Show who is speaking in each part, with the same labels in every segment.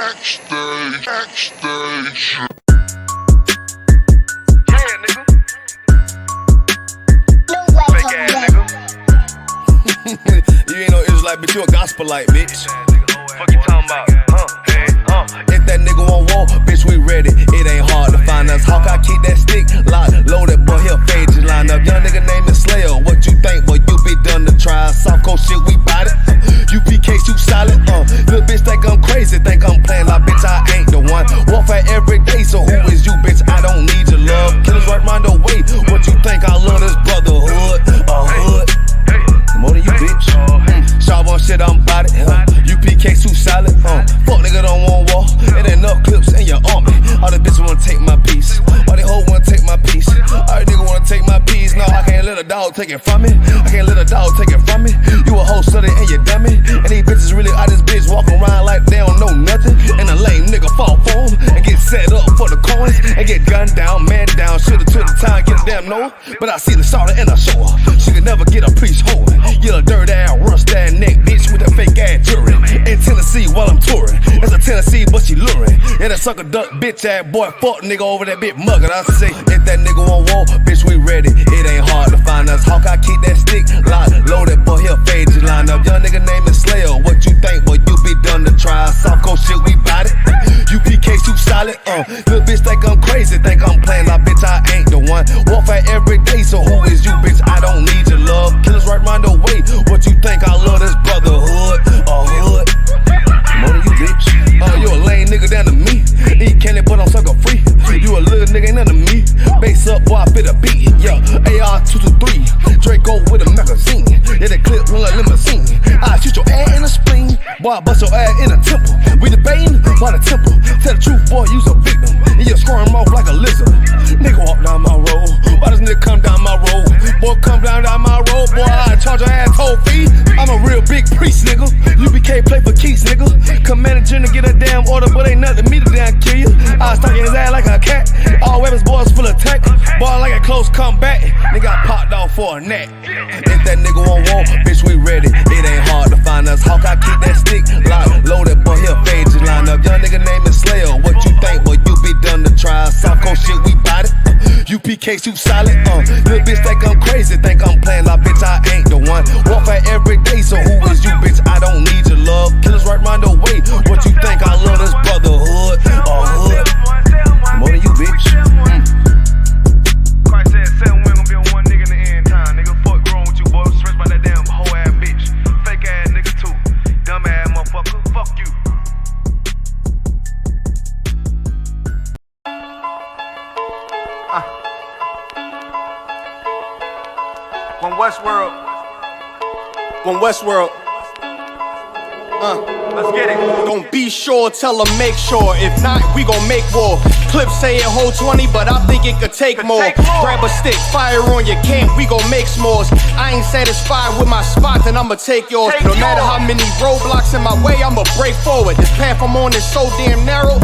Speaker 1: Backstage.
Speaker 2: Yeah, nigga. Fake ass nigga.
Speaker 3: You ain't no Israelite, bitch, you a gospelite, bitch.
Speaker 2: Fuck you talking about?
Speaker 3: If that nigga on wall, bitch, we ready. It ain't hard to find us. Hawk, I keep that stick locked, loaded, boy, he'll fade you line up. Young nigga named Slayer. What you think, boy? You be done to try. Soft coast shit, we bout it. UPK, shoot solid. Little bitch think I'm crazy, think I'm playing like bitch, I ain't the one. Warfare every day, so who is you, bitch? I don't need your love. Killers right round the way. What you think? I love this brotherhood. Hood. More than you, bitch. Sharp on shit, I'm bout it. UPK, shoot solid. Fuck nigga don't want war. It ain't enough clips in your army. All the bitches wanna take my piece. All they hoes wanna take my piece. All the nigga wanna take my piece. No, I can't let a dog take it from me. I can't let a dog take it from me. You a hoe study and you dummy. And these bitches really out this bitch walking around like they don't know nothing. And a lame nigga fall for them and get set up for the coins and get gunned down, man down. Should've took the time, get a damn no. But I see the starter and I show her. She could never get a priest holding. You a dirt ass, rust ass neck bitch with a fake ass jury. In Tennessee while I'm touring. That's a Tennessee, but she luring. Yeah, that sucker duck bitch ass boy, fuck nigga over that bitch muggin'. I say, if that nigga on wall, bitch, we ready. It ain't hard to find us. Hawk, I keep that stick locked, loaded, boy, he'll fade you line up. Young nigga named Slayer. What you think, boy? You be done to try. Soft coast shit, we bout it. UPK, shoot solid. Little bitch think I'm crazy, think I'm playing like bitch, I ain't the one. Warfare every day, so who is you, bitch? I don't need your love. Killers right round the way. What you think? I love this brotherhood. Hood. More than you, bitch. You a lame nigga down to me. Eat candy, but I'm sucker free. You a little nigga, ain't none of me. Base up, boy, I fit a beat. Yeah, AR-223. Draco with a magazine. Yeah, that clip run like limousine. I shoot your ass in the spleen. Boy, I bust your ass in a temple. We debating by the temple. Tell the truth, boy, you's a victim. And you squirm off like a lizard. Nigga walk down my road. Why does nigga come down my road? Boy, come down my road. Boy, I charge your ass toll fee. I'm a real big priest, nigga. UPK play for keys, nigga. Commanding general get a damn order, but ain't nothing me to damn kill you. I stuck in his ass like a cat. All weapons, boys full of tech. Boy, like a close comeback. Nigga, I popped off for a neck. If that nigga on wall, bitch, we ready. It ain't hard to find us. Hawk, I keep that stick locked, loaded, boy, he'll fade you line up. Young nigga named Slayer. What you think, boy? You be done to try. Soft coast shit, we bout it. UPK, shoot solid. Little bitch think I'm crazy, think I'm playing like bitch, I ain't the one. Warfare every day, so who is you, bitch? I don't need your love. Killers right round the way. What you think? I love this brotherhood. Hood. More than you, bitch.
Speaker 2: Christ said 7 we gon' be on one nigga in the end time. Nigga, fuck wrong with you, boy. Stressed by that damn hoe ass bitch. Fake ass nigga too. Dumb ass motherfucker. Fuck you.
Speaker 4: From Westworld.
Speaker 2: Let's get it.
Speaker 4: Don't be sure, tell them make sure. If not, we gon' make war. Clips say it hold 20, but I think it could take more. Grab a stick, fire on your camp, we gon' make s'mores. I ain't satisfied with my spot, then I'ma take yours. No matter how many roadblocks in my way, I'ma break forward. This path I'm on is so damn narrow.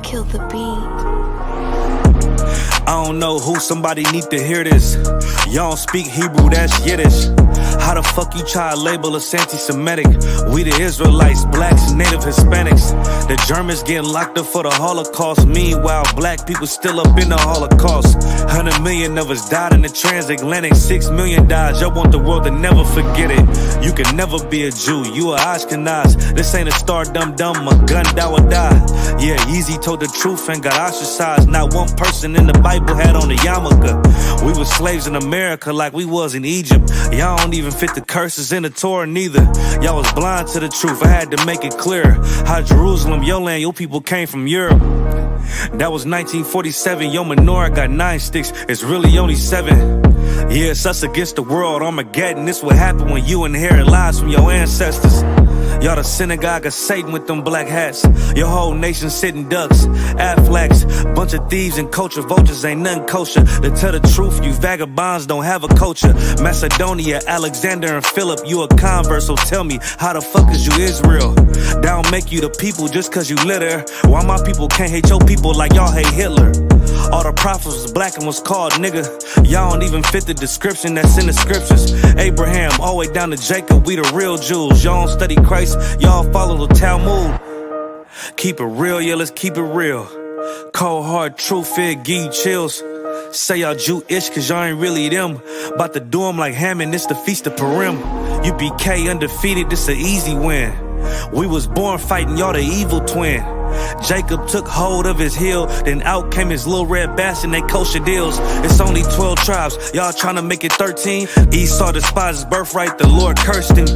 Speaker 5: Kill the beat.
Speaker 6: I don't know who, somebody need to hear this. Y'all don't speak Hebrew, that's Yiddish. How the fuck you try to label us anti-Semitic? We the Israelites, blacks, native Hispanics. The Germans getting locked up for the Holocaust. Meanwhile, black people still up in the Holocaust. 100 million of us died in the transatlantic. 6 million died, y'all want the world to never forget it. You can never be a Jew, you a Ashkenaz. This ain't a star dumb, a gun die or die. Yeah, Yeezy told the truth and got ostracized. Not one person in the Bible had on the yarmulke. We were slaves in America like we was in Egypt. Y'all don't even fit the curses in the Torah neither. Y'all was blind to the truth, I had to make it clear. How Jerusalem, your land, your people came from Europe. That was 1947, your menorah got 9 sticks, it's really only 7. Yeah, it's us against the world, Armageddon. This what happened when you inherit lies from your ancestors. Y'all the synagogue of Satan with them black hats. Your whole nation sitting ducks, Aflacs. Bunch of thieves and culture vultures, ain't nothing kosher. To tell the truth, you vagabonds don't have a culture. Macedonia, Alexander and Philip, you a convert, so tell me, how the fuck is you Israel? That don't make you the people just cause you litter. Why my people can't hate your people like y'all hate Hitler? All the prophets was black and was called nigga. Y'all don't even fit the description that's in the scriptures. Abraham, all the way down to Jacob, we the real Jews. Y'all don't study Christ, y'all follow the Talmud. Keep it real, yeah, let's keep it real. Cold hard truth, it give you chills. Say y'all Jewish cause y'all ain't really them. About to do them like Hammond, it's the feast of Purim. U.P.K undefeated, this an easy win. We was born fighting, y'all the evil twin. Jacob took hold of his heel, then out came his little red bastard, they kosher deals. It's only 12 tribes, y'all tryna make it 13. Esau despised his birthright, the Lord cursed him.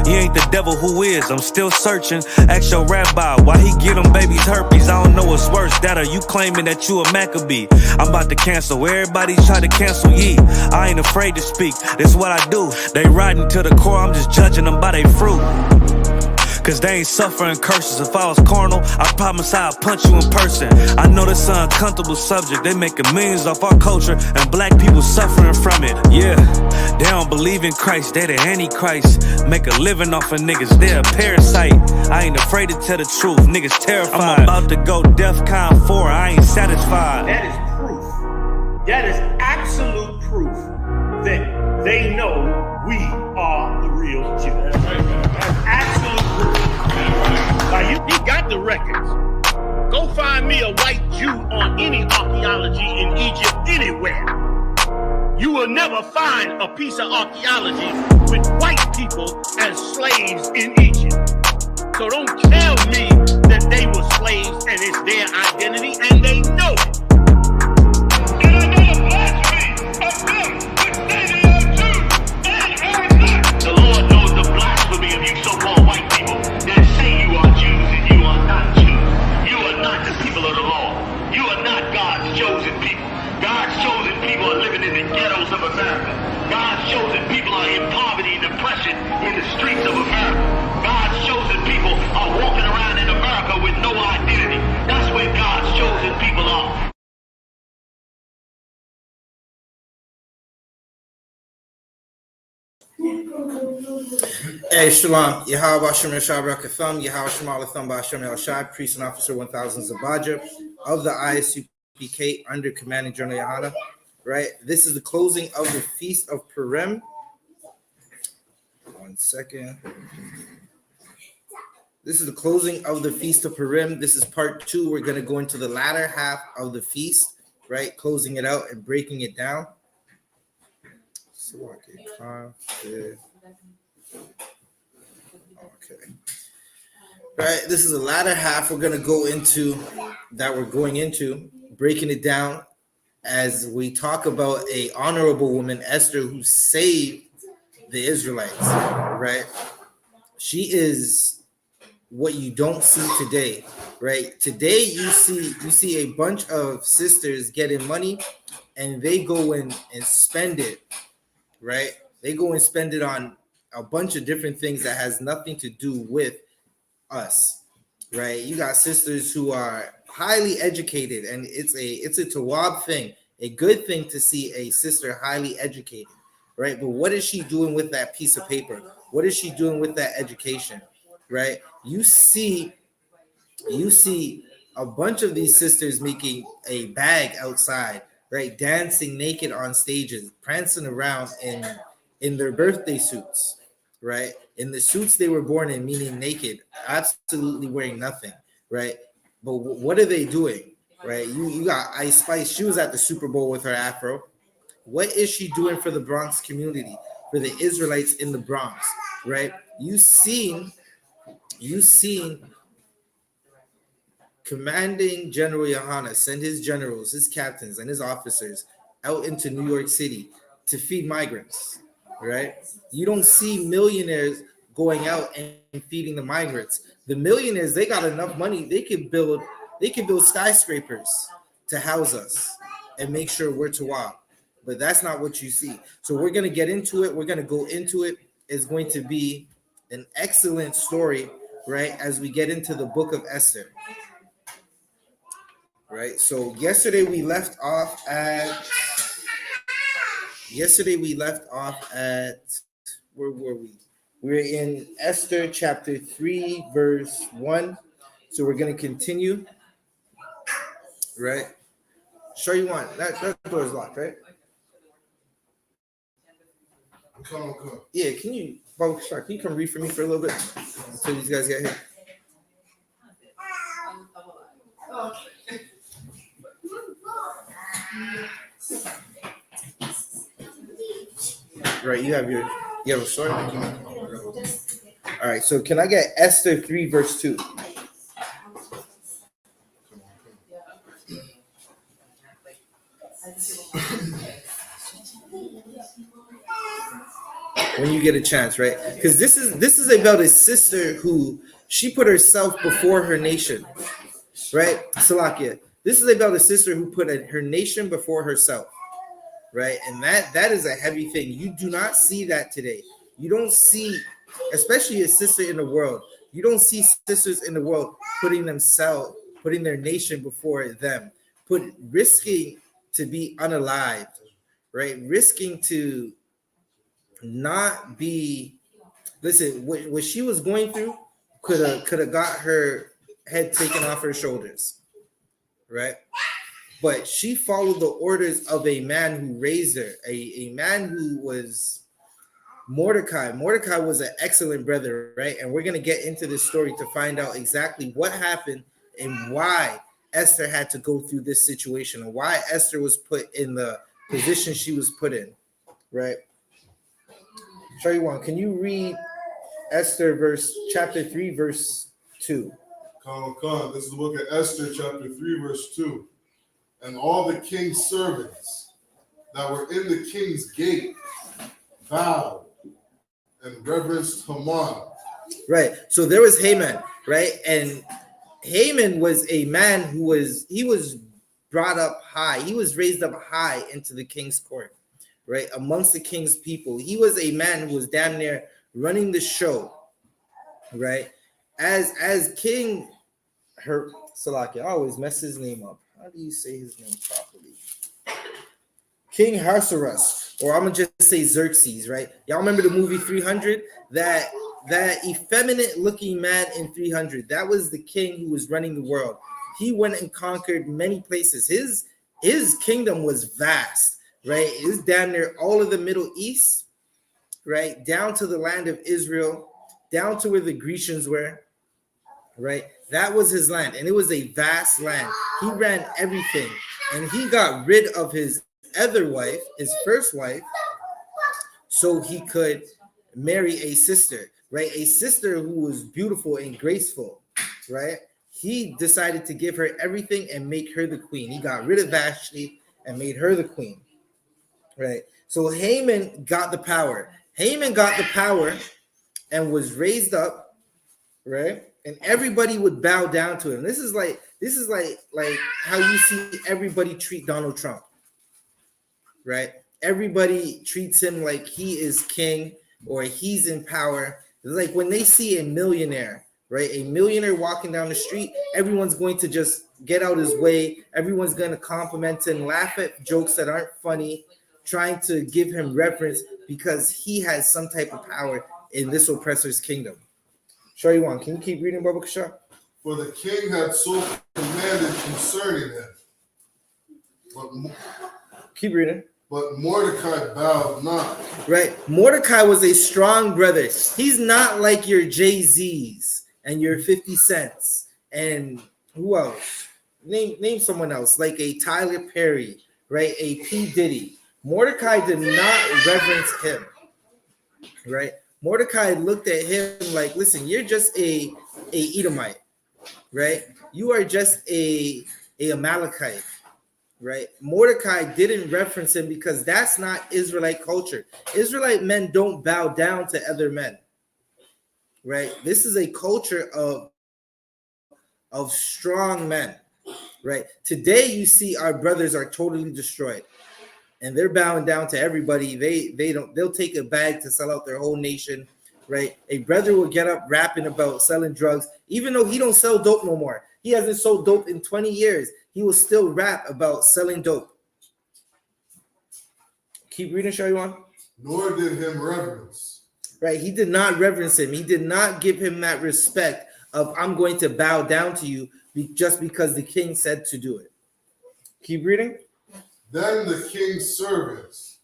Speaker 6: He ain't the devil, who is? I'm still searching. Ask your rabbi, why he give them babies herpes? I don't know what's worse, that or you claiming that you a Maccabee. I'm about to cancel, everybody try to cancel ye. I ain't afraid to speak, this what I do. They riding to the core, I'm just judging them by their fruit. Cause they ain't suffering curses. If I was carnal, I promise I'd punch you in person. I know this an uncomfortable subject. They making millions off our culture and black people suffering from it. Yeah, they don't believe in Christ, they the Antichrist. Make a living off of niggas, they a parasite. I ain't afraid to tell the truth, niggas terrified. I'm about to go DEFCON 4, I ain't satisfied.
Speaker 1: That is proof. That is absolute proof that they know we are the real Jews. That's absolute proof. Now you got the records. Go find me a white Jew on any archaeology in Egypt anywhere. You will never find a piece of archaeology with white people as slaves in Egypt. So don't tell me that they were slaves and it's their identity, and they know it. And I know the blasphemy of them that say they are Jews. They are not. The Lord knows the blasphemy of you so-called white people that say you are Jews and you are not Jews. You are not the people of the law. You are not God's chosen people. God's chosen people are living in the ghettos of America. God's chosen people are in poverty and depression in the streets of America. God's chosen people are walking around in America with no identity. That's where God's chosen people are.
Speaker 7: Hey, Shalom. Yahweh Hashem Yashab Rakatham, Yahweh Shem Alatham Ba'Hashem Yashab, Priest and Officer 1000 Zabadja of the I.S.U.P.K under Commanding General YAHANNA. Right? This is the closing of the Feast of Purim. 1 second. This is the closing of the Feast of Purim. This is part 2. We're going to go into the latter half of the feast, right? Closing it out and breaking it down. So, okay. Right, this is the latter half we're going going into, breaking it down as we talk about a honorable woman, Esther, who saved the Israelites, right? She is what you don't see today, right? Today you see a bunch of sisters getting money and they go and spend it, right? They go and spend it on a bunch of different things that has nothing to do with us, right? You got sisters who are highly educated, and it's a tawab thing, a good thing to see a sister highly educated, right? But what is she doing with that piece of paper? What is she doing with that education, right? You see a bunch of these sisters making a bag outside, right? Dancing naked on stages, prancing around in their birthday suits, right? In the suits they were born in, meaning naked, absolutely wearing nothing, right? But what are they doing, right? You got Ice Spice. She was at the Super Bowl with her afro. What is she doing for the Bronx community, for the Israelites in the Bronx, right? You seen Commanding General YAHANNA send his generals, his captains, and his officers out into New York City to feed migrants, right? You don't see millionaires going out and feeding the migrants. The millionaires, they got enough money, they could build skyscrapers to house us and make sure we're tawab. But that's not what you see. So we're going to get into it. We're going to go into it. It's going to be an excellent story, right? As we get into the book of Esther, right? So yesterday we left off at where were we? We're in Esther chapter 3, verse 1. So we're going to continue, right? Sure you want. That door is locked, right?
Speaker 8: Come.
Speaker 7: Yeah, can you come read for me for a little bit until these guys get here? Right, you have a story? All right, so can I get Esther 3, verse 2? When you get a chance, right? Because this is about a sister who she put herself before her nation, right? Salakia. This is about a sister who put her nation before herself, right? And that is a heavy thing. You do not see that today. You don't see, especially a sister in the world. You don't see sisters in the world putting their nation before them, risking to be unalived, right? Risking to not be. Listen, what she was going through could have got her head taken off her shoulders, right? But she followed the orders of a man who raised her, a man who was Mordecai. Mordecai was an excellent brother, right? And we're going to get into this story to find out exactly what happened and why Esther had to go through this situation and why Esther was put in the position she was put in, right? Shariwan, can you read Esther chapter 3, verse 2?
Speaker 8: Come. This is the book of Esther, chapter 3, verse 2. And all the king's servants that were in the king's gate bowed and reverenced Haman.
Speaker 7: Right. So there was Haman, right? And Haman was a man who was brought up high. He was raised up high into the king's court, right? Amongst the king's people. He was a man who was damn near running the show, right? As King Salaki, I always mess his name up. How do you say his name properly? King Ahasuerus, or I'm gonna just say Xerxes, right? Y'all remember the movie 300? That effeminate looking man in 300. That was the king who was running the world. He went and conquered many places. His kingdom was vast, right? It was damn near all of the Middle East, right? Down to the land of Israel, down to where the Grecians were, right? That was his land, and it was a vast land. He ran everything, and he got rid of his other wife, his first wife, so he could marry a sister, right? A sister who was beautiful and graceful, right? He decided to give her everything and make her the queen. He got rid of Vashti and made her the queen, right? So Haman got the power. Haman got the power and was raised up, right? And everybody would bow down to him. This is like how you see everybody treat Donald Trump, right? Everybody treats him like he is king or he's in power. It's like when they see a millionaire, right? A millionaire walking down the street, everyone's going to just get out his way. Everyone's going to compliment him, laugh at jokes that aren't funny, trying to give him reverence because he has some type of power in this oppressor's kingdom. Shariwan, can you keep reading, Baba Kasha?
Speaker 8: For the king had so commanded concerning him.
Speaker 7: Keep reading.
Speaker 8: But Mordecai bowed not.
Speaker 7: Right. Mordecai was a strong brother. He's not like your Jay-Z's and your 50 Cents. And who else? Name someone else, like a Tyler Perry, right? A P. Diddy. Mordecai did not reverence him, right? Mordecai looked at him like, listen, you're just a Edomite, right? You are just a Amalekite, right? Mordecai didn't reference him because that's not Israelite culture. Israelite men don't bow down to other men, right? This is a culture of strong men, right? Today you see our brothers are totally destroyed. And they're bowing down to everybody. They'll take a bag to sell out their whole nation, right? A brother will get up rapping about selling drugs, even though he don't sell dope no more. He hasn't sold dope in 20 years. He will still rap about selling dope. Keep reading, show you on.
Speaker 8: Nor did him reverence.
Speaker 7: Right? He did not reverence him. He did not give him that respect of I'm going to bow down to you just because the king said to do it. Keep reading.
Speaker 8: Then the king's servants,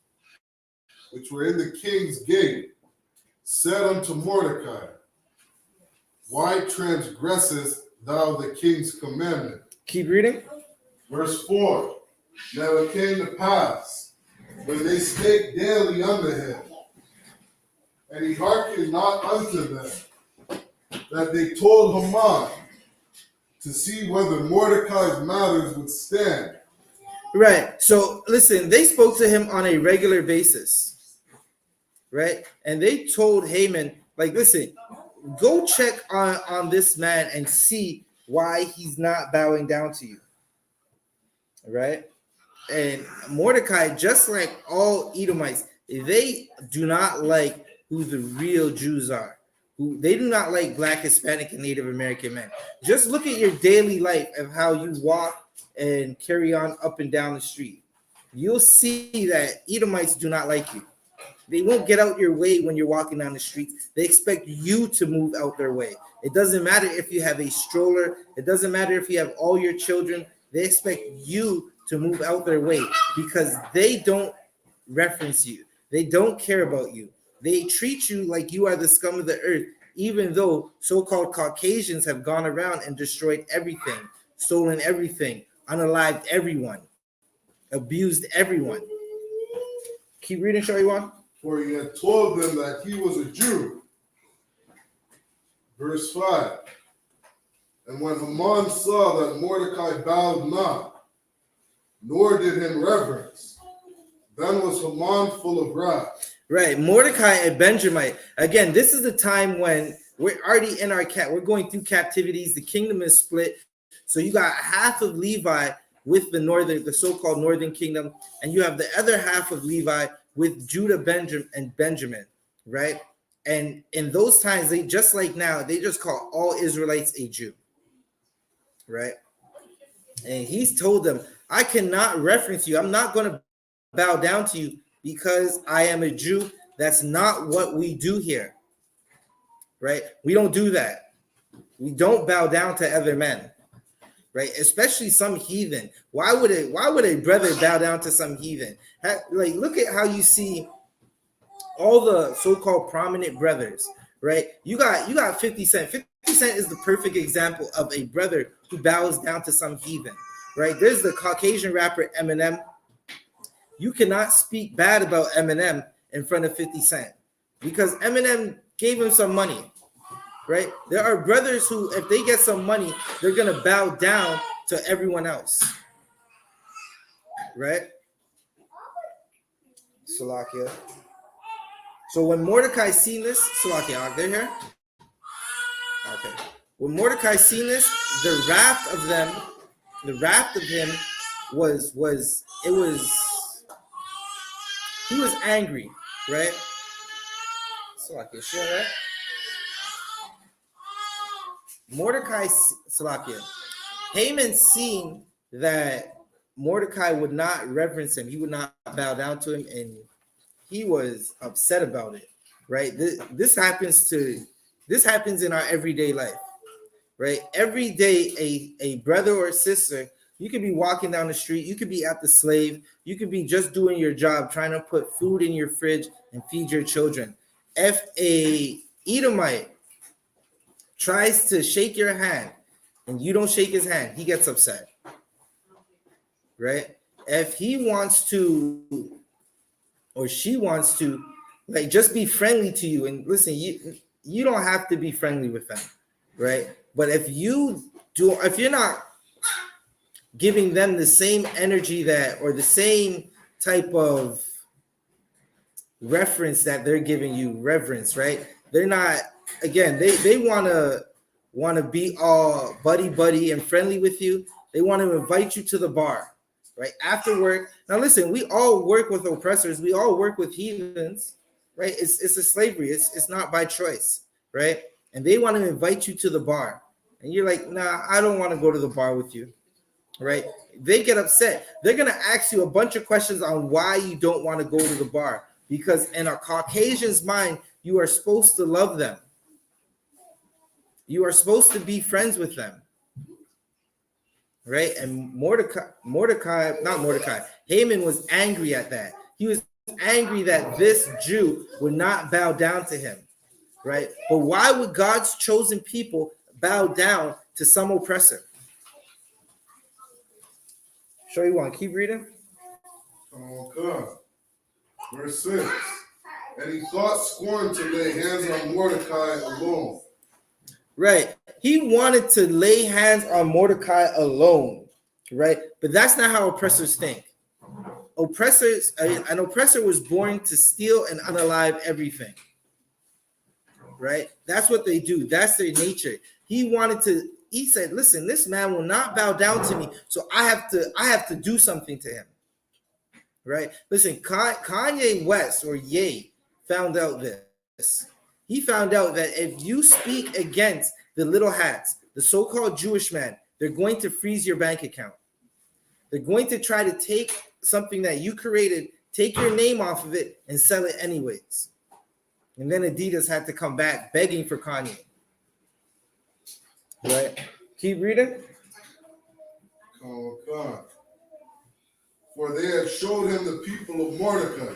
Speaker 8: which were in the king's gate, said unto Mordecai, why transgressest thou the king's commandment?
Speaker 7: Keep reading.
Speaker 8: Verse 4. Now it came to pass, when they spake daily unto him, and he hearkened not unto them, that they told Haman to see whether Mordecai's matters would stand.
Speaker 7: Right. So listen, they spoke to him on a regular basis. Right? And they told Haman, like, listen, go check on this man and see why he's not bowing down to you. Right? And Mordecai, just like all Edomites, they do not like who the real Jews are. They do not like Black, Hispanic, and Native American men. Just look at your daily life of how you walk and carry on up and down the street. You'll see that Edomites do not like you. They won't get out your way when you're walking down the street. They expect you to move out their way. It doesn't matter if you have a stroller. It doesn't matter if you have all your children. They expect you to move out their way because they don't reference you. They don't care about you. They treat you like you are the scum of the earth, even though so-called Caucasians have gone around and destroyed everything, stolen everything, unalived everyone, abused everyone. Keep reading, show you one.
Speaker 8: For he had told them that he was a Jew. Verse 5. And when Haman saw that Mordecai bowed not, nor did him reverence, then was Haman full of wrath.
Speaker 7: Right, Mordecai and Benjamin. Again, this is the time when we're already in we're going through captivities. The kingdom is split. So you got half of Levi with the so-called northern kingdom, and you have the other half of Levi with Judah, Benjamin, right? And in those times, they just like now, they just call all Israelites a Jew, right? And he's told them, I cannot reference you. I'm not going to bow down to you because I am a Jew. That's not what we do here, right? We don't do that. We don't bow down to other men, right? Especially some heathen. Why would a brother bow down to some heathen? Like, look at how you see all the so-called prominent brothers, right? You got 50 Cent. 50 Cent is the perfect example of a brother who bows down to some heathen, right? There's the Caucasian rapper Eminem. You cannot speak bad about Eminem in front of 50 Cent because Eminem gave him some money, right? There are brothers who, if they get some money, they're going to bow down to everyone else, right? Salakia. So when Mordecai seen this, Salakia, they're here? Okay. When Mordecai seen this, the wrath of him was he was angry, right? Salakia, share that. Mordecai, Salakia. Haman seen that Mordecai would not reverence him. He would not bow down to him, and he was upset about it, right? This happens in our everyday life, right? Every day, a brother or sister, you could be walking down the street, you could be at the slave, you could be just doing your job, trying to put food in your fridge and feed your children. If a Edomite tries to shake your hand and you don't shake his hand, he gets upset, right? If he wants to or she wants to, like, just be friendly to you, and listen, you don't have to be friendly with them, right? But if you're not giving them the same energy or the same type of reference that they're giving you, reverence, right? They're not, again, they want to be all buddy and friendly with you. They want to invite you to the bar, right? After work. Now listen, we all work with oppressors. We all work with heathens, right? It's a slavery. It's not by choice, right? And they want to invite you to the bar, and you're like, nah, I don't want to go to the bar with you, right? They get upset. They're gonna ask you a bunch of questions on why you don't want to go to the bar, because in a Caucasian's mind, you are supposed to love them. You are supposed to be friends with them, right? And Haman was angry at that. He was angry that this Jew would not bow down to him, right? But why would God's chosen people bow down to some oppressor? Show you one. Keep reading.
Speaker 8: Okay. Verse 6. And he thought scorn to lay hands on Mordecai alone.
Speaker 7: Right. He wanted to lay hands on Mordecai alone, right? But that's not how oppressors think. An oppressor was born to steal and unalive everything, right? That's what they do. That's their nature. He said, listen, this man will not bow down to me, so I have to do something to him, right? Listen, Kanye West, or Ye, found out this. He found out that if you speak against the little hats, the so-called Jewish man, they're going to freeze your bank account. They're going to try to take something that you created, take your name off of it, and sell it anyways. And then Adidas had to come back begging for Kanye. Right? Keep reading.
Speaker 8: Oh, God. For they had showed him the people of Mordecai.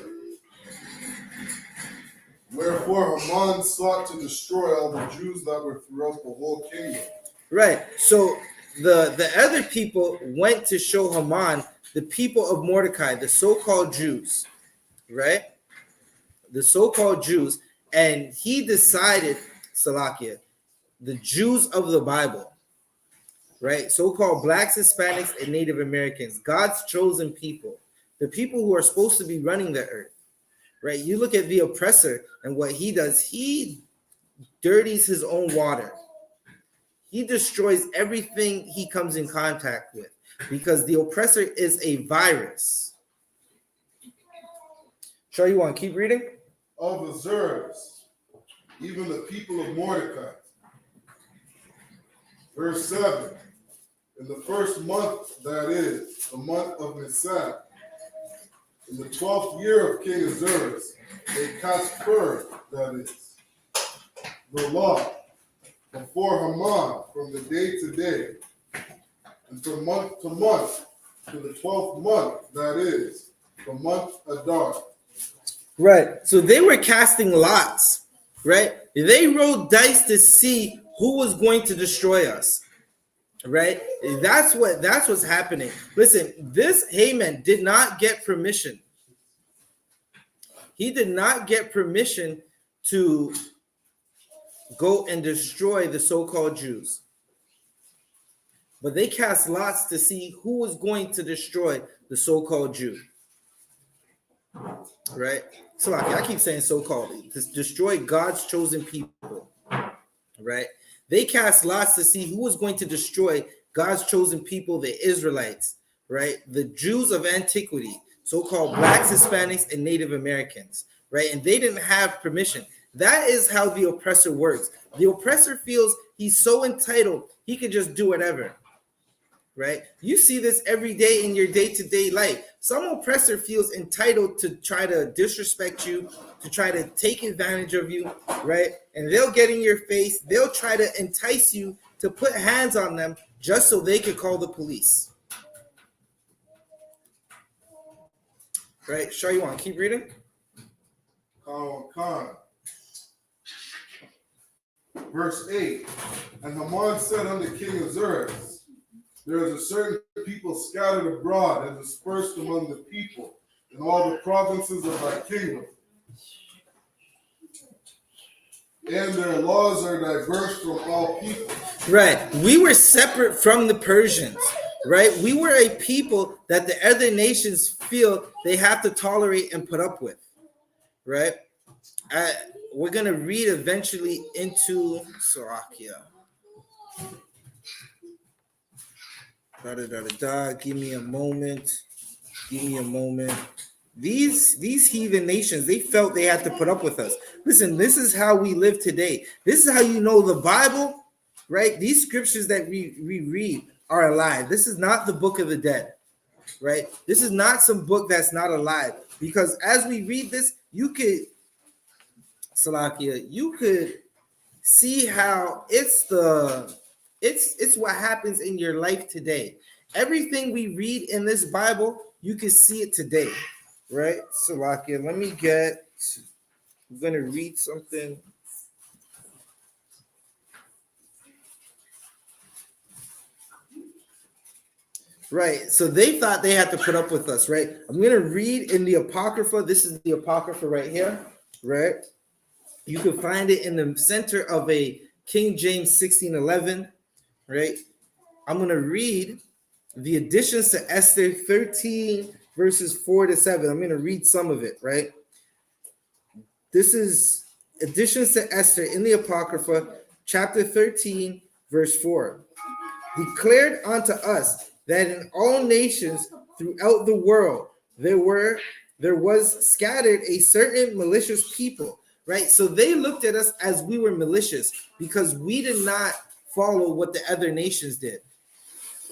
Speaker 8: Wherefore Haman sought to destroy all the Jews that were throughout the whole kingdom.
Speaker 7: Right. So the other people went to show Haman the people of Mordecai, the so-called Jews, right? The so-called Jews, and he decided, Salakia, the Jews of the Bible, right? So-called blacks, Hispanics, and Native Americans, God's chosen people, the people who are supposed to be running the earth, right? You look at the oppressor and what he does, he dirties his own water. He destroys everything he comes in contact with, because the oppressor is a virus. Show you one. Keep reading.
Speaker 8: Of Azures, even the people of Mordecai. Verse 7. In the first month, that is, the month of Nisan, in the 12th year of King Azures, they cast Purim, that is, the law, before Haman from the day to day, and from month to month, to the 12th month, that is, the month Adar.
Speaker 7: Right. So they were casting lots, right? They rolled dice to see who was going to destroy us, right? That's what's happening. Listen, this Haman did not get permission. He did not get permission to go and destroy the so-called Jews. But they cast lots to see who was going to destroy the so-called Jew. Right? So I keep saying so-called, to destroy God's chosen people. Right? They cast lots to see who was going to destroy God's chosen people, the Israelites, right? The Jews of antiquity, so-called blacks, Hispanics, and Native Americans, right? And they didn't have permission. That is how the oppressor works. The oppressor feels he's so entitled, he can just do whatever, right? You see this every day in your day-to-day life. Some oppressor feels entitled to try to disrespect you, to try to take advantage of you, right? And they'll get in your face. They'll try to entice you to put hands on them just so they can call the police. Right? Show you one. Keep reading.
Speaker 8: Verse 8. And Haman said unto King Ahasuerus, there is a certain people scattered abroad and dispersed among the people in all the provinces of thy kingdom. And their laws are diverse from all people.
Speaker 7: Right. We were separate from the Persians, right? We were a people that the other nations feel they have to tolerate and put up with, right? We're going to read eventually into Sarakia. Give me a moment. These heathen nations, they felt they had to put up with us. Listen, this is how we live today. This is how you know the Bible, right? These scriptures that we read are alive. This is not the book of the dead, right? This is not some book that's not alive. Because as we read this, you could, Salakia, you could see how it's what happens in your life today. Everything we read in this Bible, you can see it today, right? Salakia, I'm gonna read something. Right, so they thought they had to put up with us, right? I'm gonna read in the Apocrypha. This is the Apocrypha right here, right? You can find it in the center of a King James 1611, right? I'm going to read the additions to Esther 13, verses 4 to 7. I'm going to read some of it, right? This is additions to Esther in the Apocrypha, chapter 13, verse 4. Declared unto us that in all nations throughout the world there was scattered a certain malicious people, right? So they looked at us as we were malicious because we did not follow what the other nations did,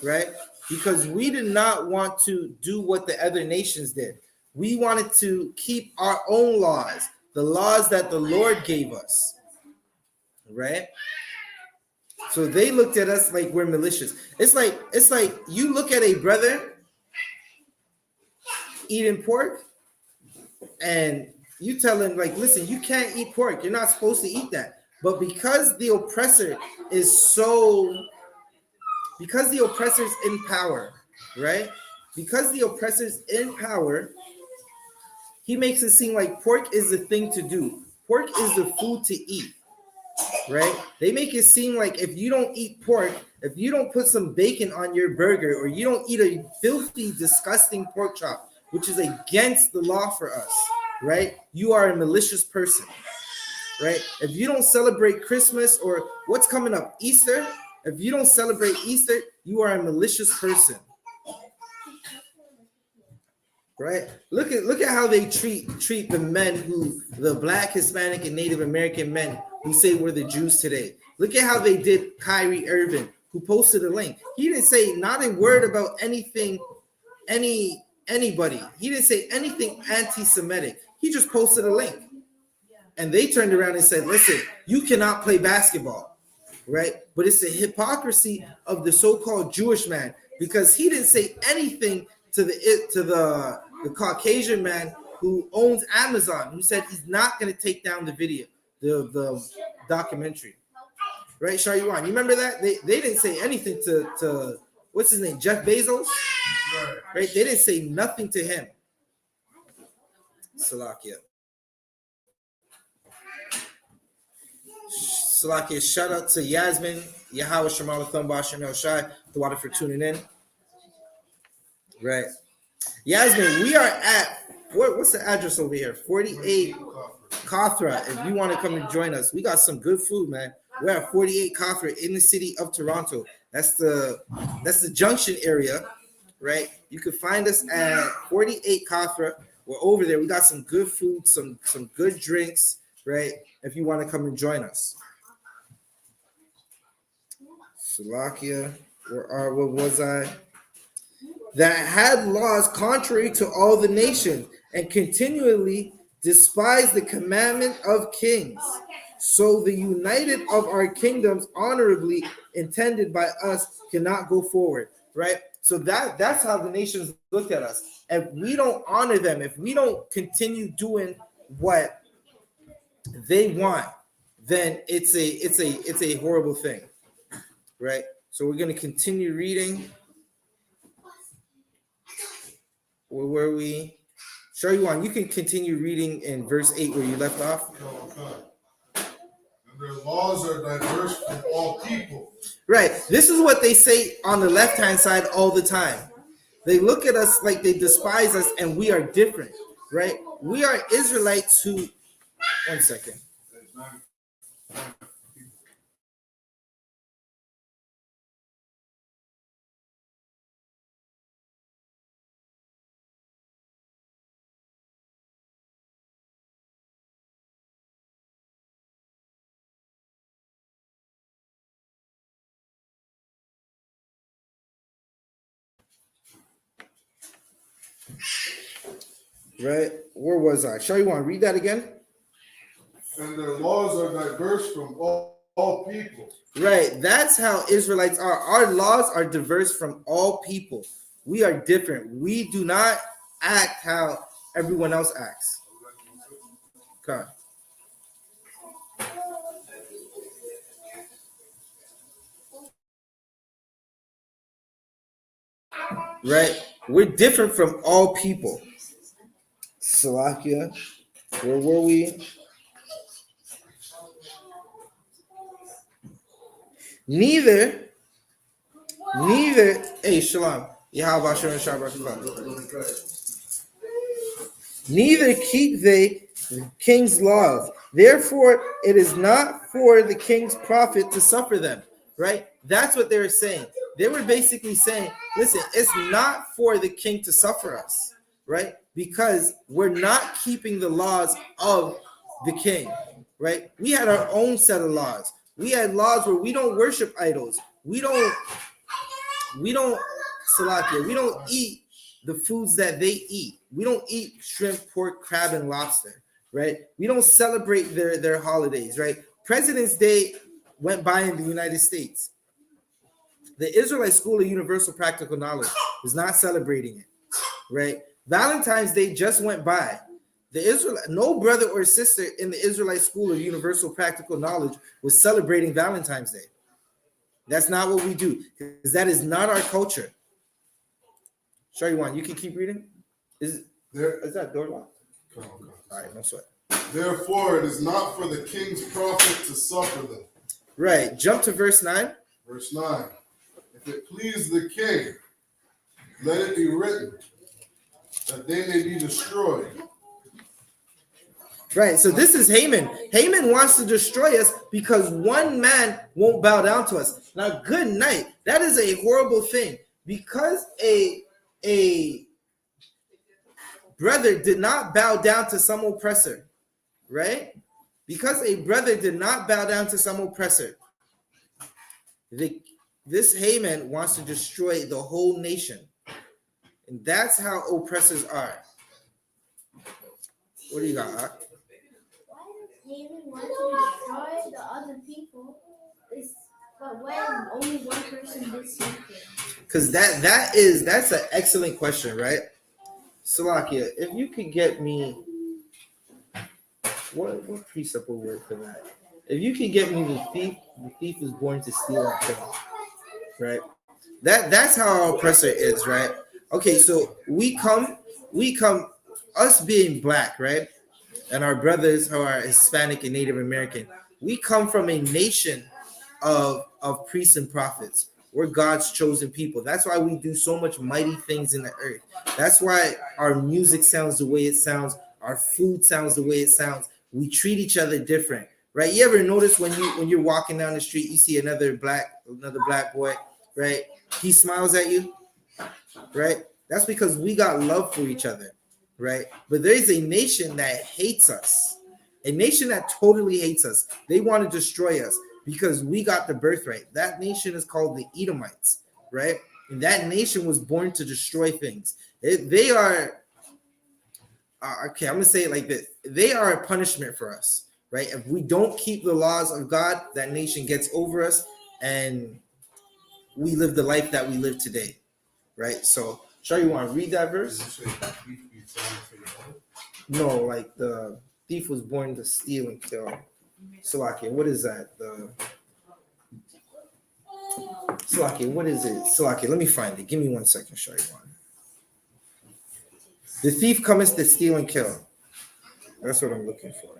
Speaker 7: right? Because we did not want to do what the other nations did. We wanted to keep our own laws, the laws that the Lord gave us, right? So they looked at us like we're malicious. It's like you look at a brother eating pork and you tell him, like, listen, you can't eat pork. You're not supposed to eat that. But because the oppressor is because the oppressor's in power, right? Because the oppressor's in power, he makes it seem like pork is the thing to do. Pork is the food to eat, right? They make it seem like if you don't eat pork, if you don't put some bacon on your burger, or you don't eat a filthy, disgusting pork chop, which is against the law for us, right? You are a malicious person, right? If you don't celebrate Christmas or what's coming up, Easter, if you don't celebrate Easter, you are a malicious person, right? Look at how they treat the men the Black, Hispanic, and Native American men who say we're the Jews today. Look at how they did Kyrie Irving, who posted a link. He didn't say not a word about anything, anybody. He didn't say anything anti-Semitic. He just posted a link. And they turned around and said, listen, you cannot play basketball, right? But it's the hypocrisy of the so-called Jewish man, because he didn't say anything to the Caucasian man who owns Amazon, who said he's not going to take down the video, the documentary, right? Shayuan, you remember that? They didn't say anything to what's his name, Jeff Bezos, right? They didn't say nothing to him. Salakia, shout out to Yasmin, Yahweh Shemal Thumba Shemel Shai, the water for tuning in. Right. Yasmin, we are at what's the address over here? 48 Kathra. If you want to come and join us, we got some good food, man. We're at 48 Kathra in the city of Toronto. That's the junction area, right? You can find us at 48 Kathra. We're over there. We got some good food, some good drinks, right? If you want to come and join us. Slovakia, where was I? That had laws contrary to all the nations, and continually despised the commandment of kings. So the united of our kingdoms, honorably intended by us, cannot go forward. Right? So that's how the nations looked at us. If we don't honor them, if we don't continue doing what they want, then it's a horrible thing. Right? So we're going to continue reading. Where were we? Shayuan, you can continue reading in verse 8 where you left off.
Speaker 8: And their laws are diverse from all people.
Speaker 7: Right. This is what they say on the left-hand side all the time. They look at us like they despise us, and we are different, right? We are Israelites who, one second. Right? Where was I? Shall you want to read that again?
Speaker 8: And their laws are diverse from all people.
Speaker 7: Right. That's how Israelites are. Our laws are diverse from all people. We are different. We do not act how everyone else acts. Okay. Right? We're different from all people. Salakia. Where were we? Neither, hey, Shalom. Neither keep they the king's laws. Therefore, it is not for the king's prophet to suffer them. Right? That's what they were saying. They were basically saying, listen, it's not for the king to suffer us, right? Because we're not keeping the laws of the king, right? We had our own set of laws. We had laws where we don't worship idols. We don't Salakia, we don't eat the foods that they eat. We don't eat shrimp, pork, crab, and lobster, right? We don't celebrate their holidays, right? President's Day went by in the United States. The Israelite School of Universal Practical Knowledge is not celebrating it, right? Valentine's Day just went by. No brother or sister in the Israelite School of Universal Practical Knowledge was celebrating Valentine's Day. That's not what we do, because that is not our culture. Sure, you want? You can keep reading. Is that door locked?
Speaker 8: Come.
Speaker 7: All right, no sweat.
Speaker 8: Therefore, it is not for the king's prophet to suffer them.
Speaker 7: Right. Jump to verse 9.
Speaker 8: Verse 9. If it please the king, let it be written that they may be destroyed.
Speaker 7: Right. So this is Haman. Haman wants to destroy us because one man won't bow down to us. Now, good night. That is a horrible thing. Because a brother did not bow down to some oppressor, right? Because a brother did not bow down to some oppressor, this Haman wants to destroy the whole nation. And that's how oppressors are. What do you got, Ak?
Speaker 9: Haman wants to destroy the other people, but when only one person did something.
Speaker 7: Because that's an excellent question, right? Salakia, if you could get me what precept will work for that? If you could get me the thief is born to steal and kill, right? That's how our oppressor is, right? Okay, so we come, us being black, right? And our brothers who are Hispanic and Native American, we come from a nation of priests and prophets. We're God's chosen people. That's why we do so much mighty things in the earth. That's why our music sounds the way it sounds. Our food sounds the way it sounds. We treat each other different, right? You ever notice when you're walking down the street, you see another black boy, right? He smiles at you, right? That's because we got love for each other, right? But there's a nation that hates us, a nation that totally hates us. They want to destroy us because we got the birthright. That nation is called the Edomites, right? And that nation was born to destroy things. They are, okay, I'm going to say it like this. They are a punishment for us, right? If we don't keep the laws of God, that nation gets over us and we live the life that we live today, right? So, Shar, you want to read that verse? No, like the thief was born to steal and kill. Salakia, what is that? Salakia, what is it? Salakia, let me find it. Give me 1 second, Shar. The thief cometh to steal and kill. That's what I'm looking for.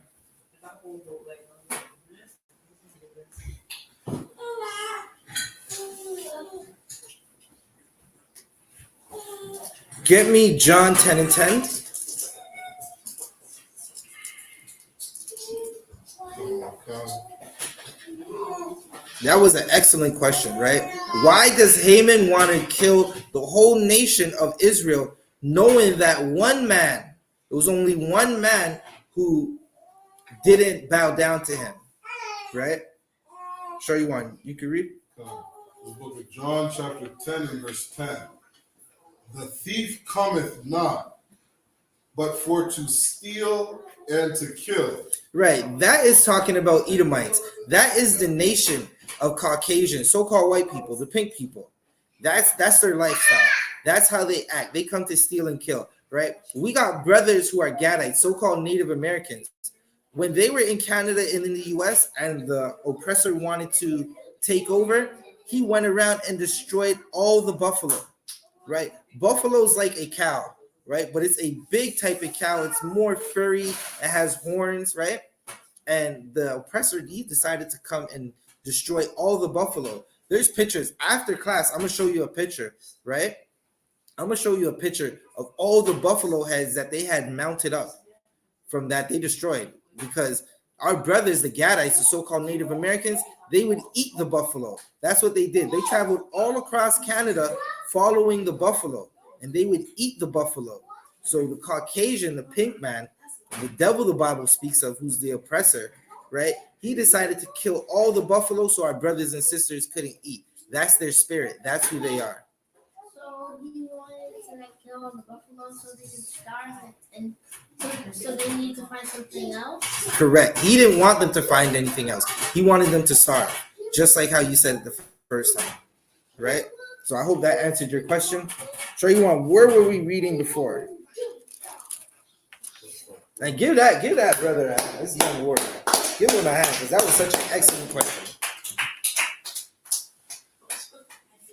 Speaker 7: Get me John 10 and 10. That was an excellent question, right? Why does Haman want to kill the whole nation of Israel, knowing that one man, it was only one man who didn't bow down to him, right? Show you one. You can read.
Speaker 8: The book of John, chapter 10 and verse 10. The thief cometh not, but for to steal and to kill.
Speaker 7: Right. That is talking about Edomites. That is the nation of Caucasians, so-called white people, the pink people. That's their lifestyle. That's how they act. They come to steal and kill, right? We got brothers who are Gadites, so-called Native Americans. When they were in Canada and in the US and the oppressor wanted to take over, he went around and destroyed all the buffalo, right? Buffalo's like a cow, right? But it's a big type of cow. It's more furry. It has horns, right? And the oppressor, he decided to come and destroy all the buffalo. There's pictures. After class, I'm going to show you a picture, right? I'm going to show you a picture of all the buffalo heads that they had mounted up from that they destroyed. Because our brothers, the Gadites, the so-called Native Americans, they would eat the buffalo. That's what they did. They traveled all across Canada following the buffalo, and they would eat the buffalo. So the Caucasian, the pink man, the devil the Bible speaks of, who's the oppressor, right? He decided to kill all the buffalo so our brothers and sisters couldn't eat. That's their spirit. That's who they are.
Speaker 9: So he wanted to like kill all the buffalo so they could starve and so they need to find something else?
Speaker 7: Correct. He didn't want them to find anything else. He wanted them to starve, just like how you said it the first time, right? So I hope that answered your question. Trey, where were we reading before? And give that brother this young warrior. Give him a hand because that was such an excellent question.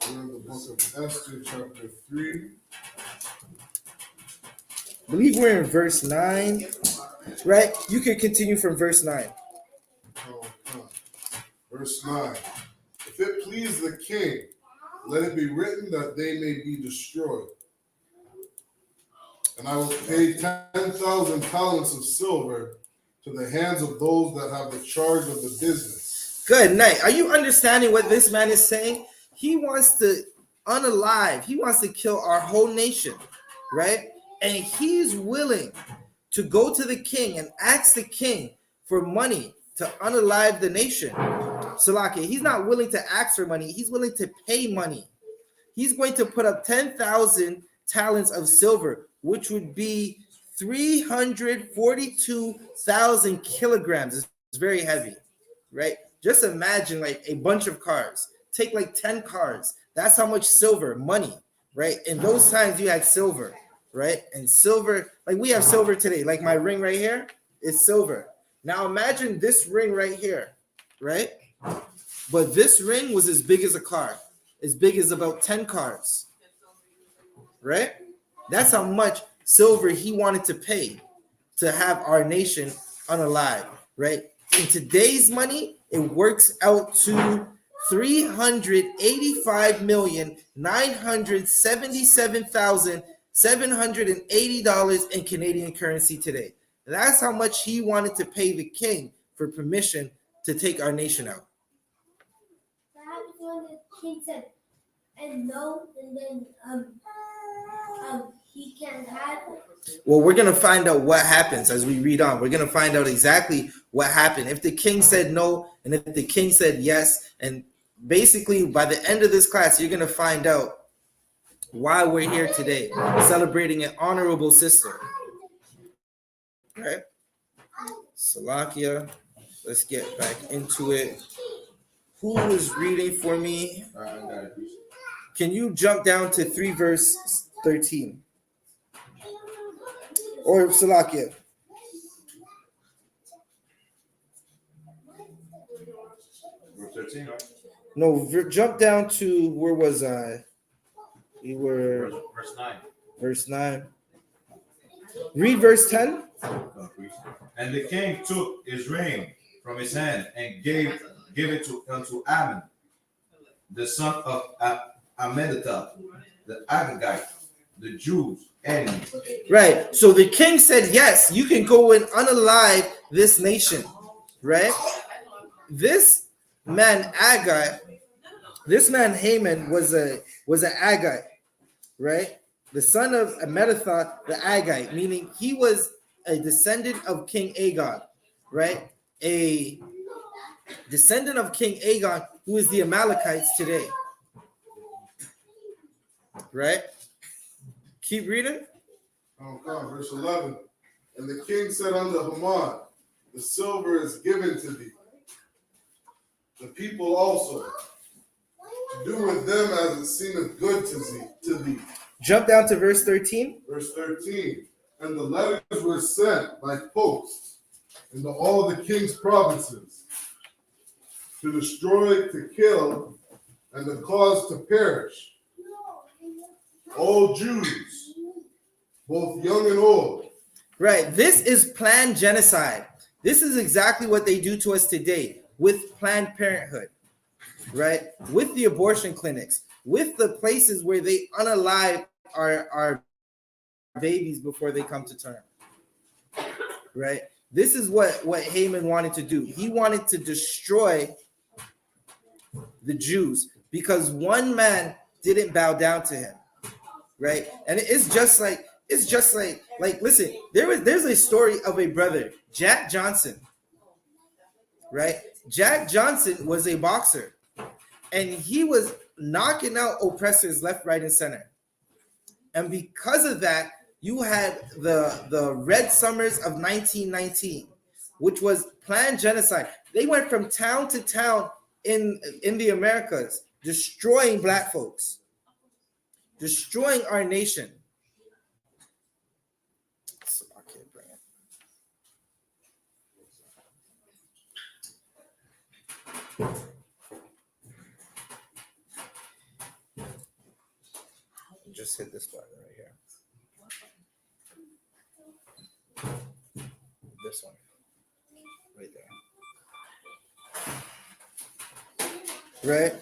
Speaker 8: We're in the book of Esther, chapter 3.
Speaker 7: I believe we're in verse 9, right? You can continue from verse 9.
Speaker 8: Verse 9. If it please the king, let it be written that they may be destroyed. And I will pay 10,000 talents of silver to the hands of those that have the charge of the business.
Speaker 7: Good night. Are you understanding what this man is saying? He wants to unalive. He wants to kill our whole nation, right? And he's willing to go to the king and ask the king for money to unalive the nation. Salaki, he's not willing to ask for money. He's willing to pay money. He's going to put up 10,000 talents of silver, which would be 342,000 kilograms. It's very heavy, right? Just imagine like a bunch of cars. Take like 10 cars. That's how much silver, money, right? In those times you had silver, right? And silver, like we have silver today, like my ring right here is silver. Now imagine this ring right here, right? But this ring was as big as a car, as big as about 10 cars, right? That's how much silver he wanted to pay to have our nation unalive, right? In today's money, it works out to $385,977,780 in Canadian currency today. That's how much he wanted to pay the king for permission to take our nation out.
Speaker 9: That happens when the king said, and no, and then he can't have it.
Speaker 7: Well, we're going to find out what happens as we read on. We're going to find out exactly what happened. If the king said no, and if the king said yes, and basically by the end of this class, you're going to find out why we're here today, celebrating an honorable sister. Okay. Salakia, let's get back into it. Who was reading for me? Can you jump down to 3 verse 13? Or Salakia.
Speaker 10: Verse 13, right?
Speaker 7: No, jump down to, where was I? We were
Speaker 10: Verse 9.
Speaker 7: Verse 9. Read verse 10.
Speaker 10: And the king took his ring from his hand and gave it unto Ammon, the son of Amminadab, the Agagite, the Jews' enemy.
Speaker 7: Right. So the king said, yes, you can go and unalive this nation. Right? This man Haman was an Agagite, right? The son of Amminadab, the Agagite, meaning he was a descendant of King Agon, right? A descendant of King Agon, who is the Amalekites today. Right? Keep reading.
Speaker 8: Verse 11. And the king said unto Haman, the silver is given to thee, the people also, to do with them as it seemeth good to thee.
Speaker 7: Jump down to verse 13.
Speaker 8: Verse 13. And the letters were sent by post into all the king's provinces to destroy, to kill, and to cause to perish all Jews, both young and old.
Speaker 7: Right. This is planned genocide. This is exactly what they do to us today with Planned Parenthood, right? With the abortion clinics, with the places where they unalive our babies before they come to term, right? This is what Haman wanted to do. He wanted to destroy the Jews because one man didn't bow down to him, right? And it's just like listen, there's a story of a brother, Jack Johnson, right? Jack Johnson was a boxer, and he was knocking out oppressors left, right, and center. And because of that, you had the Red Summers of 1919, which was planned genocide. They went from town to town in the Americas, destroying black folks, destroying our nation. So I can't bring it. Just hit this button right here. This one, right there. Right?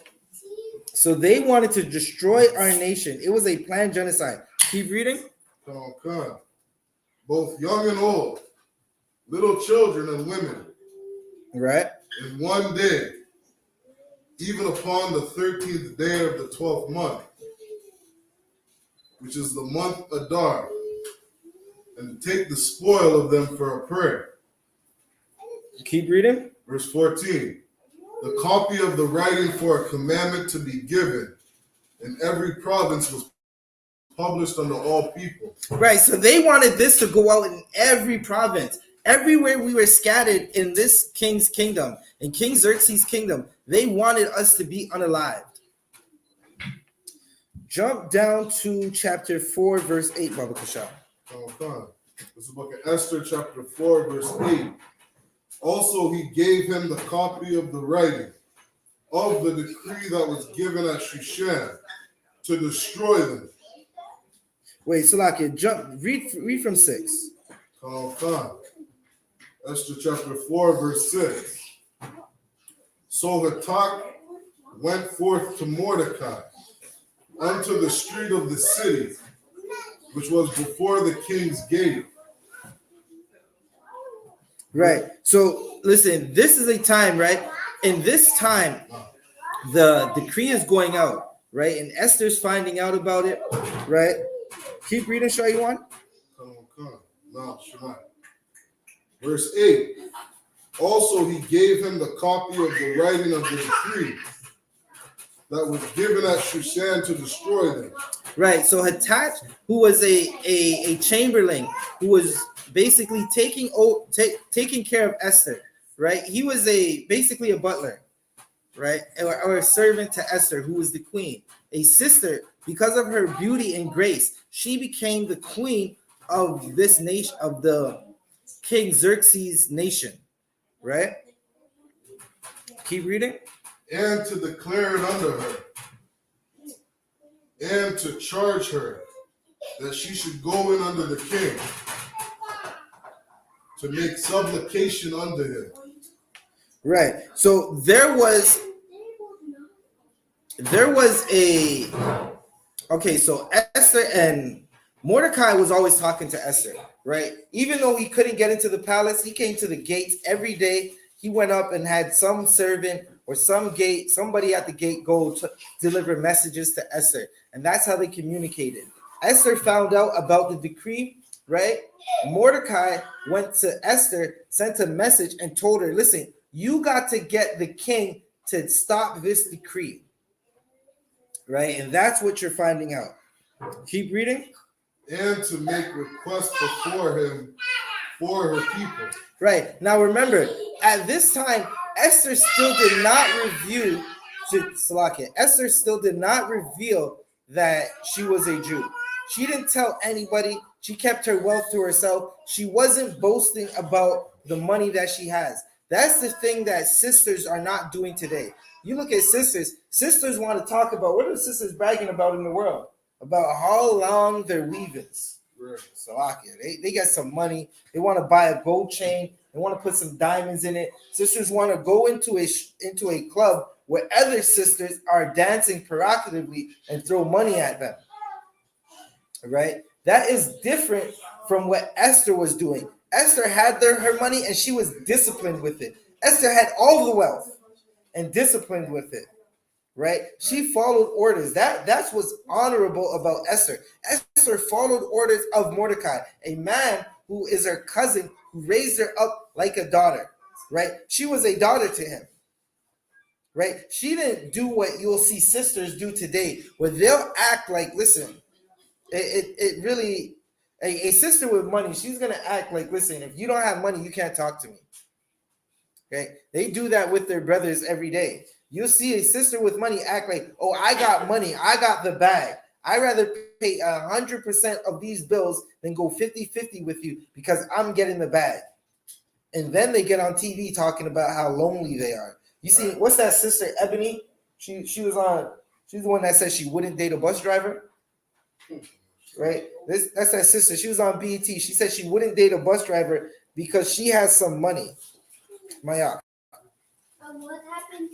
Speaker 7: So they wanted to destroy our nation. It was a planned genocide. Keep reading.
Speaker 8: Okay. Both young and old, little children and women.
Speaker 7: Right.
Speaker 8: In one day, even upon the 13th day of the 12th month, which is the month Adar, and take the spoil of them for a prayer.
Speaker 7: Keep reading.
Speaker 8: Verse 14. The copy of the writing for a commandment to be given in every province was published unto all people.
Speaker 7: Right. So they wanted this to go out in every province. Everywhere we were scattered in this king's kingdom, in King Xerxes' kingdom, they wanted us to be unalived. Jump down to chapter 4, verse 8, Baba Kasha.
Speaker 8: Okay. This is the book of Esther, chapter 4, verse 8. Also, he gave him the copy of the writing of the decree that was given at Shushan to destroy them.
Speaker 7: Wait, Salakia, read from 6.
Speaker 8: Okay. Esther chapter 4, verse 6. So Hatak went forth to Mordecai unto the street of the city, which was before the king's gate.
Speaker 7: Right. So listen, this is a time, right? In this time, the decree is going out, right? And Esther's finding out about it, right? Keep reading, Shaywan.
Speaker 8: No, Shemai. Verse 8. Also, he gave him the copy of the writing of the decree that was given at Shushan to destroy them.
Speaker 7: Right. So Hatat, who was a chamberlain, who was basically taking care of Esther, right? He was basically a butler, right? Or a servant to Esther, who was the queen, a sister. Because of her beauty and grace, she became the queen of this nation, of the King Xerxes nation, right? Keep reading.
Speaker 8: And to declare it unto her, and to charge her that she should go in under the king to make supplication unto him.
Speaker 7: Right. So there was so Esther and Mordecai was always talking to Esther, right? Even though he couldn't get into the palace, he came to the gates every day. He went up and had some servant or somebody at the gate go to deliver messages to Esther. And that's how they communicated. Esther found out about the decree, right? Mordecai went to Esther, sent a message and told her, listen, you got to get the king to stop this decree, right? And that's what you're finding out. Keep reading.
Speaker 8: and to make requests before him for her people.
Speaker 7: Right. Now remember, at this time, Esther still did not Esther still did not reveal that she was a Jew. She didn't tell anybody. She kept her wealth to herself. She wasn't boasting about the money that she has. That's the thing that sisters are not doing today. You look at sisters. Sisters want to talk about, what are sisters bragging about in the world? About how long their weave is. They get some money. They want to buy a gold chain. They want to put some diamonds in it. Sisters want to go into a club where other sisters are dancing provocatively and throw money at them. Right? That is different from what Esther was doing. Esther had her money and she was disciplined with it. Esther had all the wealth and disciplined with it. Right? She followed orders. That's what's honorable about Esther. Esther followed orders of Mordecai, a man who is her cousin, who raised her up like a daughter. Right? She was a daughter to him. Right? She didn't do what you'll see sisters do today, where they'll act like, listen, it really, a sister with money, she's gonna act like, listen, if you don't have money, you can't talk to me. Okay? They do that with their brothers every day. You'll see a sister with money act like, oh, I got money. I got the bag. I'd rather pay 100% of these bills than go 50-50 with you because I'm getting the bag. And then they get on TV talking about how lonely they are. You see, what's that sister, Ebony? She's the one that said she wouldn't date a bus driver. Right? That's that sister. She was on BET. She said she wouldn't date a bus driver because she has some money. Maya.
Speaker 9: What happened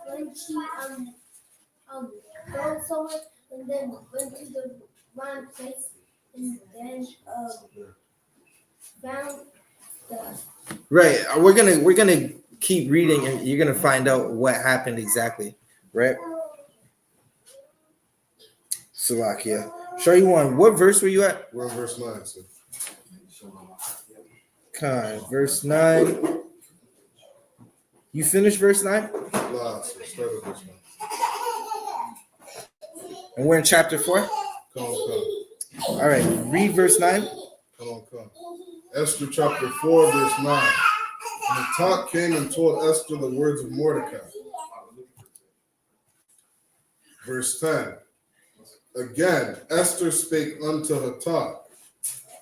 Speaker 9: when she going somewhere and then went to the wrong place and then found stuff?
Speaker 7: Right. We're gonna keep reading and you're gonna find out what happened exactly. Right. Salakia. Show you one. What verse were you at?
Speaker 8: We're in verse 9, sir.
Speaker 7: Okay, verse 9. You finished verse 9?
Speaker 8: Last, start at verse 9.
Speaker 7: And we're in chapter 4?
Speaker 8: Come on.
Speaker 7: All right, read verse 9.
Speaker 8: Come on. Esther chapter 4, verse 9. And the talk came and told Esther the words of Mordecai. Verse 10. Again, Esther spake unto Hatak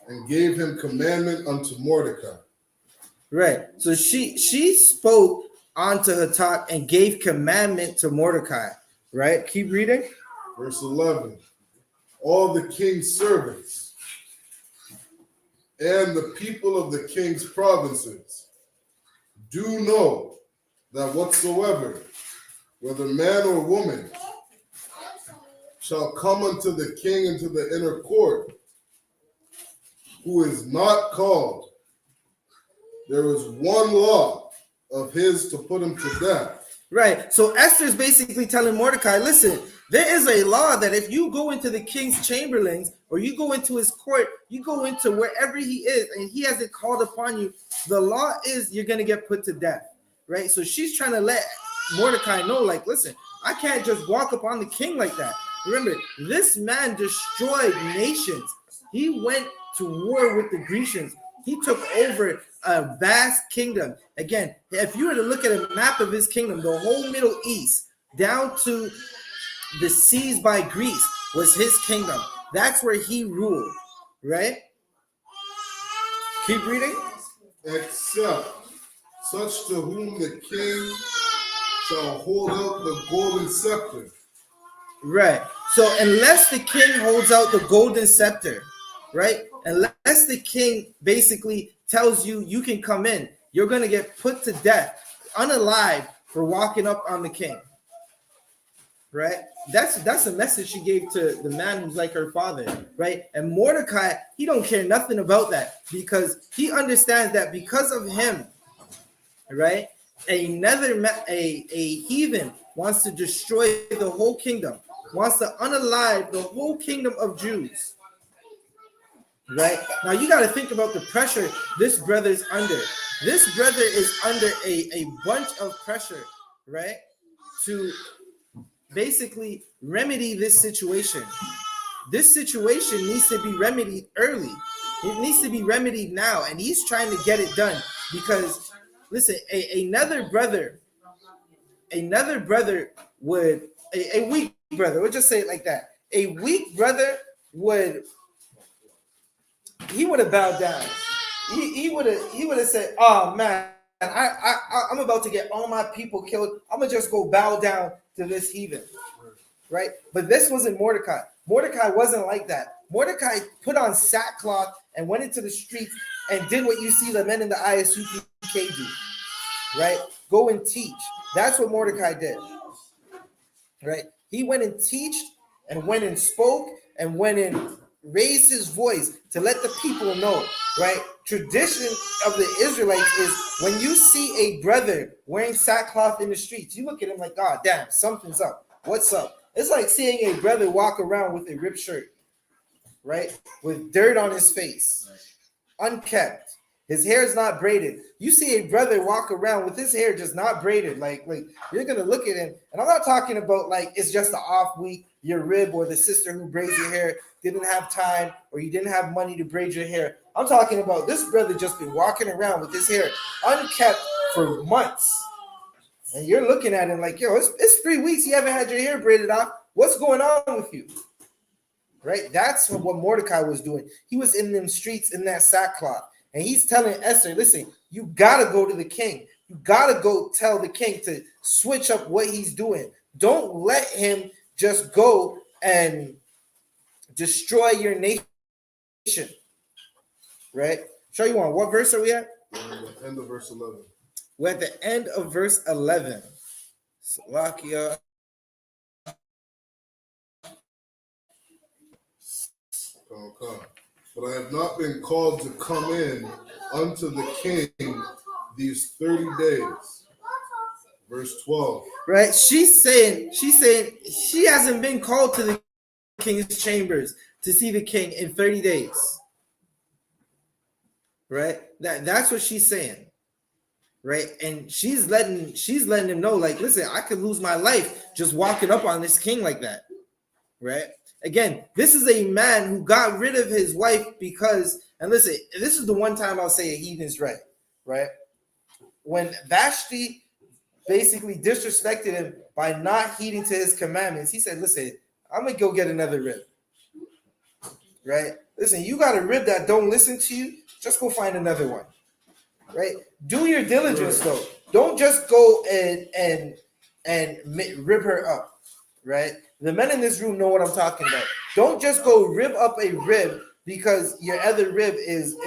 Speaker 8: and gave him commandment unto Mordecai.
Speaker 7: Right. So she spoke unto Hatak and gave commandment to Mordecai. Right. Keep reading.
Speaker 8: Verse 11. All the king's servants and the people of the king's provinces do know that whatsoever, whether man or woman, shall come unto the king into the inner court, who is not called, there is one law of his to put him to death.
Speaker 7: Right. So Esther's basically telling Mordecai, listen, there is a law that if you go into the king's chamberlains or you go into his court, you go into wherever he is and he hasn't called upon you, the law is you're going to get put to death. Right. So she's trying to let Mordecai know, like, listen, I can't just walk upon the king like that. Remember, this man destroyed nations. He went to war with the Grecians. He took over a vast kingdom. Again, if you were to look at a map of his kingdom, the whole Middle East, down to the seas by Greece, was his kingdom. That's where he ruled, right? Keep reading.
Speaker 8: Except such to whom the king shall hold out the golden scepter.
Speaker 7: Right. So unless the king holds out the golden scepter, right? Unless the king basically tells you you can come in, you're going to get put to death, unalive, for walking up on the king. Right? That's a message she gave to the man who's like her father, right? And Mordecai, he don't care nothing about that because he understands that because of him, right? A heathen wants to destroy the whole kingdom, wants to unalive the whole kingdom of Jews. Right? Now you got to think about the pressure this brother is under. This brother is under a bunch of pressure, right? To basically remedy this situation, this situation needs to be remedied early. It needs to be remedied now, and he's trying to get it done because, listen, another brother would a weak brother. We'll just say it like that. A weak brother would have bowed down. He would have said, "Oh man, I'm about to get all my people killed. I'm gonna just go bow down to this heathen." Right? But this wasn't Mordecai. Mordecai wasn't like that. Mordecai put on sackcloth and went into the streets and did what you see the men in the I.S.U.P.K do. Right? Go and teach. That's what Mordecai did. Right? He went and teached and went and spoke and went and raised his voice to let the people know. Right? Tradition of the Israelites is when you see a brother wearing sackcloth in the streets, you look at him like, God damn, something's up. What's up? It's like seeing a brother walk around with a ripped shirt, right? With dirt on his face, unkept. His hair is not braided. You see a brother walk around with his hair just not braided. Like you're gonna look at him, and I'm not talking about like it's just an off week. Your rib or the sister who braids your hair didn't have time, or you didn't have money to braid your hair. I'm talking about this brother just been walking around with his hair unkept for months. And you're looking at him like, yo, it's 3 weeks you haven't had your hair braided off. What's going on with you? Right? That's what Mordecai was doing. He was in them streets in that sackcloth. And he's telling Esther, listen, you got to go to the king. You got to go tell the king to switch up what he's doing. Don't let him just go and destroy your nation. Right? Show you on. What verse are we at?
Speaker 8: End of verse 11.
Speaker 7: We're at the end of verse 11. Salakia.
Speaker 8: But I have not been called to come in unto the king these 30 days. Verse 12.
Speaker 7: Right? She's saying she hasn't been called to the king's chambers to see the king in 30 days. Right? That's what she's saying. Right? And she's letting him know, like, listen, I could lose my life just walking up on this king like that. Right? Again, this is a man who got rid of his wife because, and listen, this is the one time I'll say a heathen's right? When Vashti basically disrespected him by not heeding to his commandments, he said, listen, I'm going to go get another rib. Right? Listen, you got a rib that don't listen to you, just go find another one. Right? Do your diligence though. Don't just go and rib her up. Right? The men in this room know what I'm talking about. Don't just go rib up a rib because your other rib is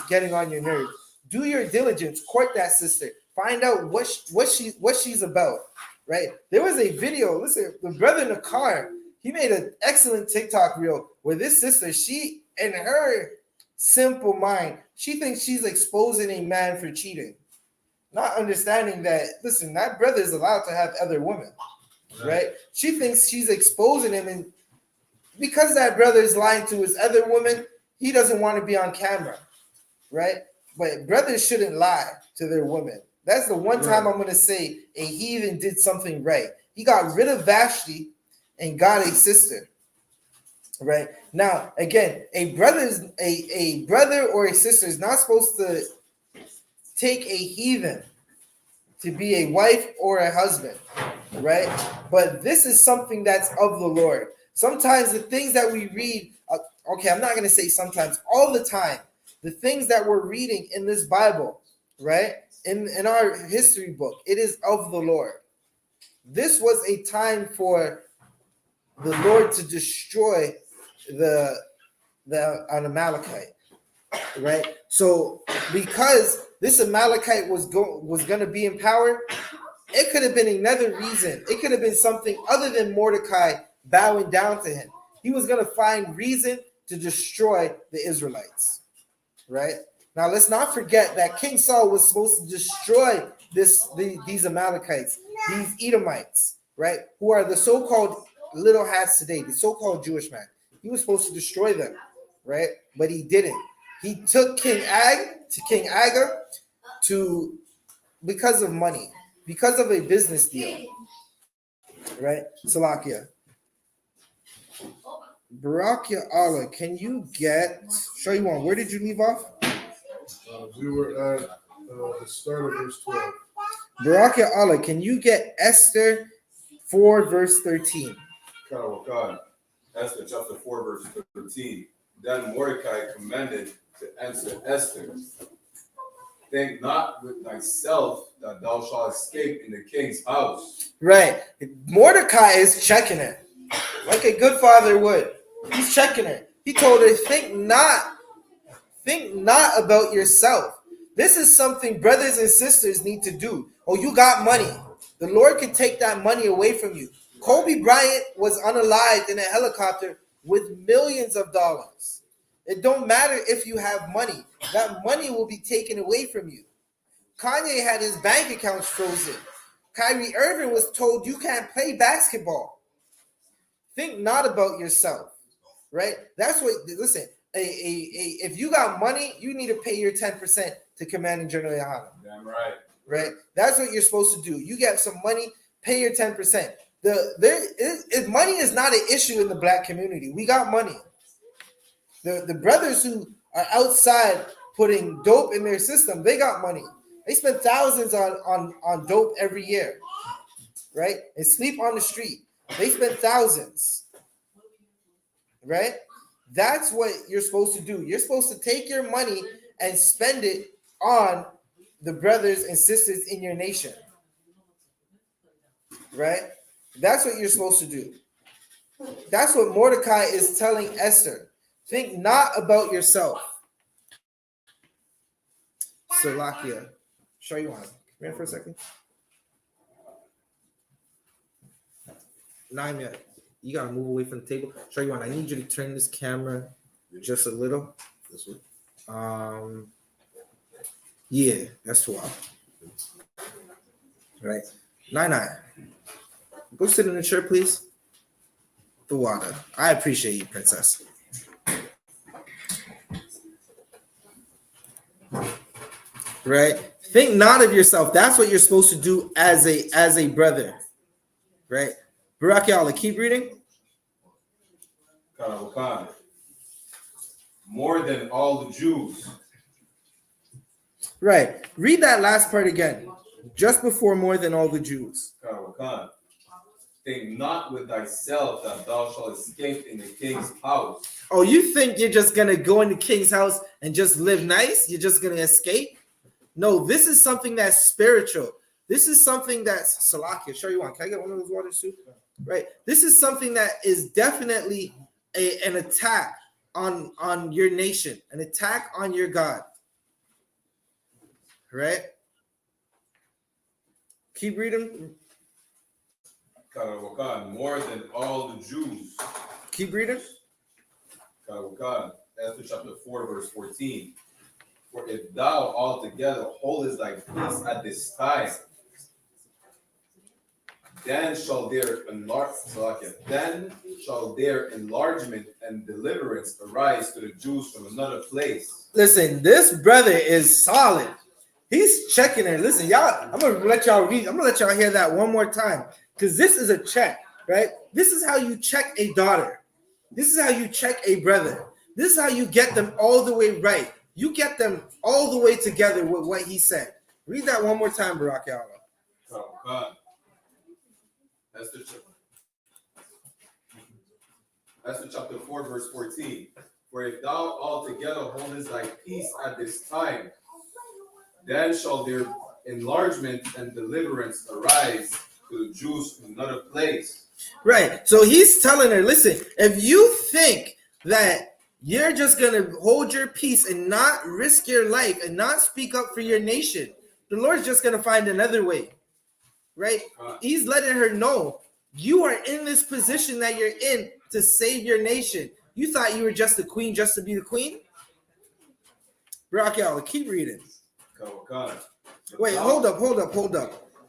Speaker 7: getting on your nerves. Do your diligence. Court that sister. Find out what she's about. Right? There was a video. Listen, the brother in the car, he made an excellent TikTok reel where this sister, she in her simple mind, she thinks she's exposing a man for cheating, not understanding that, listen, that brother is allowed to have other women. Right? She thinks she's exposing him, and because that brother is lying to his other woman, he doesn't want to be on camera. Right? But brothers shouldn't lie to their women. That's the one time I'm going to say a heathen did something right. He got rid of Vashti and got a sister. Right? Now, again, a brother or a sister is not supposed to take a heathen to be a wife or a husband. Right? But this is something that's of the Lord. Sometimes the things that we read, I'm not going to say sometimes, all the time, the things that we're reading in this Bible, right? In our history book, it is of the Lord. This was a time for the Lord to destroy the Amalekite, right? So because this Amalekite was going to be in power, it could have been another reason. It could have been something other than Mordecai bowing down to him. He was going to find reason to destroy the Israelites, right? Now, let's not forget that King Saul was supposed to destroy these Amalekites, these Edomites, right? Who are the so-called little hats today, the so-called Jewish man. He was supposed to destroy them, right? But he didn't. He took King Aga because of money, because of a business deal, right? Salakia. Barakia Allah, can you get Shaywan? Where did you leave off?
Speaker 8: We were at the start of verse 12.
Speaker 7: Barakia Allah, can you get Esther 4 verse 13?
Speaker 11: God. Esther chapter 4, verse 13. Then Mordecai commanded to answer Esther, think not with thyself that thou shalt escape in the king's house.
Speaker 7: Right. Mordecai is checking it like a good father would. He's checking it. He told her, think not about yourself. This is something brothers and sisters need to do. Oh, you got money. The Lord can take that money away from you. Kobe Bryant was unalived in a helicopter with millions of dollars. It don't matter if you have money. That money will be taken away from you. Kanye had his bank accounts frozen. Kyrie Irving was told you can't play basketball. Think not about yourself, right? That's what, listen, if you got money, you need to pay your 10% to Commanding General YAHANNA.
Speaker 11: Damn right.
Speaker 7: Right? That's what you're supposed to do. You get some money, pay your 10%. Money is not an issue in the black community. We got money. The brothers who are outside putting dope in their system, they got money. They spend thousands on dope every year, right? And sleep on the street. They spend thousands, right? That's what you're supposed to do. You're supposed to take your money and spend it on the brothers and sisters in your nation, right? That's what you're supposed to do. That's what Mordecai is telling Esther. Think not about yourself. Salakia. Show you one. Come here for a second. Naimia, you gotta move away from the table. Show you one. I need you to turn this camera just a little.
Speaker 8: This one.
Speaker 7: Yeah, that's 12. Right. 9. Go sit in the chair, please. The water. I appreciate you, princess. Right? Think not of yourself. That's what you're supposed to do as a brother. Right? Barak Ya'Allah, keep reading.
Speaker 11: More than all the Jews.
Speaker 7: Right. Read that last part again. Just before more than all the Jews.
Speaker 11: Think not with thyself that thou shalt escape in the king's house.
Speaker 7: Oh, you think you're just going to go in the king's house and just live nice? You're just going to escape? No, this is something that's spiritual. This is something that's Salakia. Show you one. Can I get one of those waters too? Right. This is something that is definitely an attack on your nation, an attack on your God. Right? Keep reading.
Speaker 11: More than all the Jews.
Speaker 7: Keep reading.
Speaker 11: Esther chapter 4, verse 14. For if thou altogether holdest thy peace at this time, then shall their enlargement and deliverance arise to the Jews from another place.
Speaker 7: Listen, this brother is solid. He's checking it. Listen, y'all, I'm gonna let y'all read. I'm gonna let y'all hear that one more time. Because this is a check, right? This is how you check a daughter. This is how you check a brother. This is how you get them all the way right. You get them all the way together with what he said. Read that one more time, Barak Ya'Allah.
Speaker 11: Esther chapter 4, verse 14. For if thou altogether holdest thy peace at this time, then shall their enlargement and deliverance arise to the Jews from another place.
Speaker 7: Right. So he's telling her, listen, if you think that you're just going to hold your peace and not risk your life and not speak up for your nation, the Lord's just going to find another way. Right? He's letting her know you are in this position that you're in to save your nation. You thought you were just the queen just to be the queen? Barak Ya'Allah, keep reading. Wait, hold up.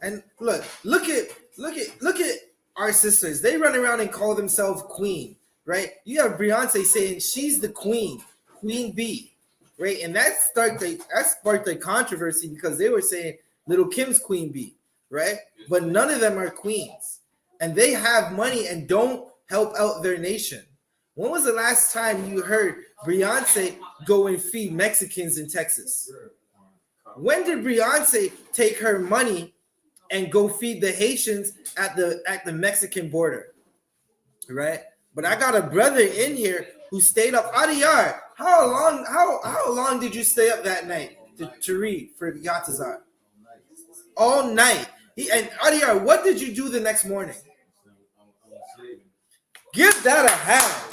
Speaker 7: And look at our sisters. They run around and call themselves queen, right? You have Beyonce saying she's the queen bee, right? And that sparked a controversy because they were saying Little Kim's queen bee, right? But none of them are queens, and they have money and don't help out their nation. When was the last time you heard Beyonce go and feed Mexicans in Texas? When did Beyonce take her money and go feed the Haitians at the Mexican border? Right? But I got a brother in here who stayed up. Adiyar, how long did you stay up that night to read for Yatazar? All night. And Adiyar, what did you do the next morning? Give that a hand.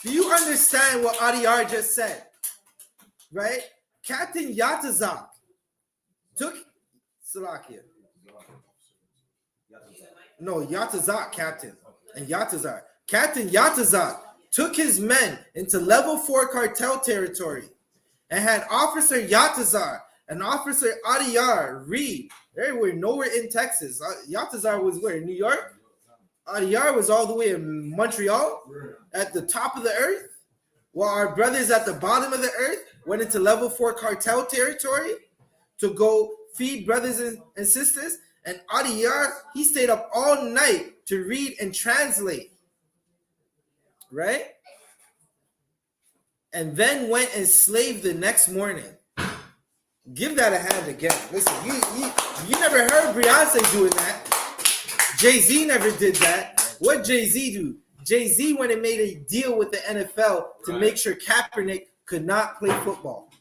Speaker 7: Do you understand what Adiyar just said? Right? Captain Yatazak took Salakia. No, Yatazak, Captain. And Yatazar. Captain Yatazak took his men into level 4 cartel territory and had Officer Yatazar and Officer Adiyar read. They were nowhere in Texas. Yatazar was where? New York? Adiyar was all the way in Montreal at the top of the earth, while our brothers at the bottom of the earth went into level 4 cartel territory to go feed brothers and sisters. And Adiyar, he stayed up all night to read and translate. Right? And then went and slaved the next morning. Give that a hand again. Listen, you never heard Beyonce doing that. Jay-Z never did that. What Jay-Z do? Jay-Z went and made a deal with the NFL to make sure Kaepernick could not play football.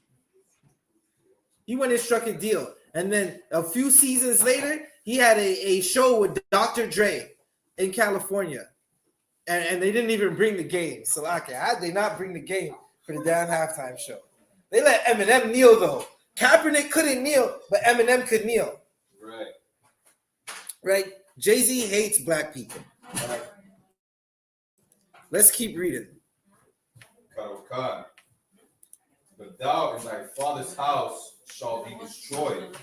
Speaker 7: He went and struck a deal. And then a few seasons later, he had a show with Dr. Dre in California. And they didn't even bring the game. Salaka, how'd they not bring the game for the damn halftime show? They let Eminem kneel, though. Kaepernick couldn't kneel, but Eminem could kneel.
Speaker 11: Right.
Speaker 7: Right? Jay-Z hates black people. Right. Let's keep reading.
Speaker 11: But thou in thy father's house shall be destroyed.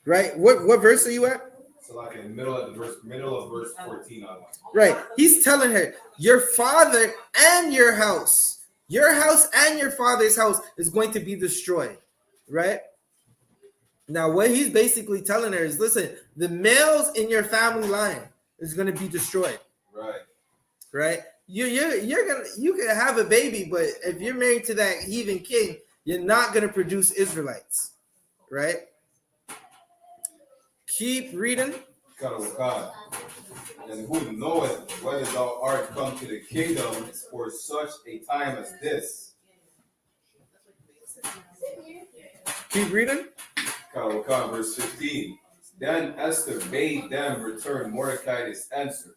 Speaker 7: Right? What verse are you at?
Speaker 11: So like in the middle of verse 14 on.
Speaker 7: Right. He's telling her, your father and your house and your father's house is going to be destroyed. Right? Now, what he's basically telling her is, listen, the males in your family line is going to be destroyed.
Speaker 11: Right.
Speaker 7: Right? You can have a baby, but if you're married to that heathen king, you're not going to produce Israelites. Right? Keep reading.
Speaker 11: And who knoweth whether thou art come to the kingdom for such a time as this?
Speaker 7: Keep reading.
Speaker 11: Verse 15. Then Esther bade them return Mordecai his answer.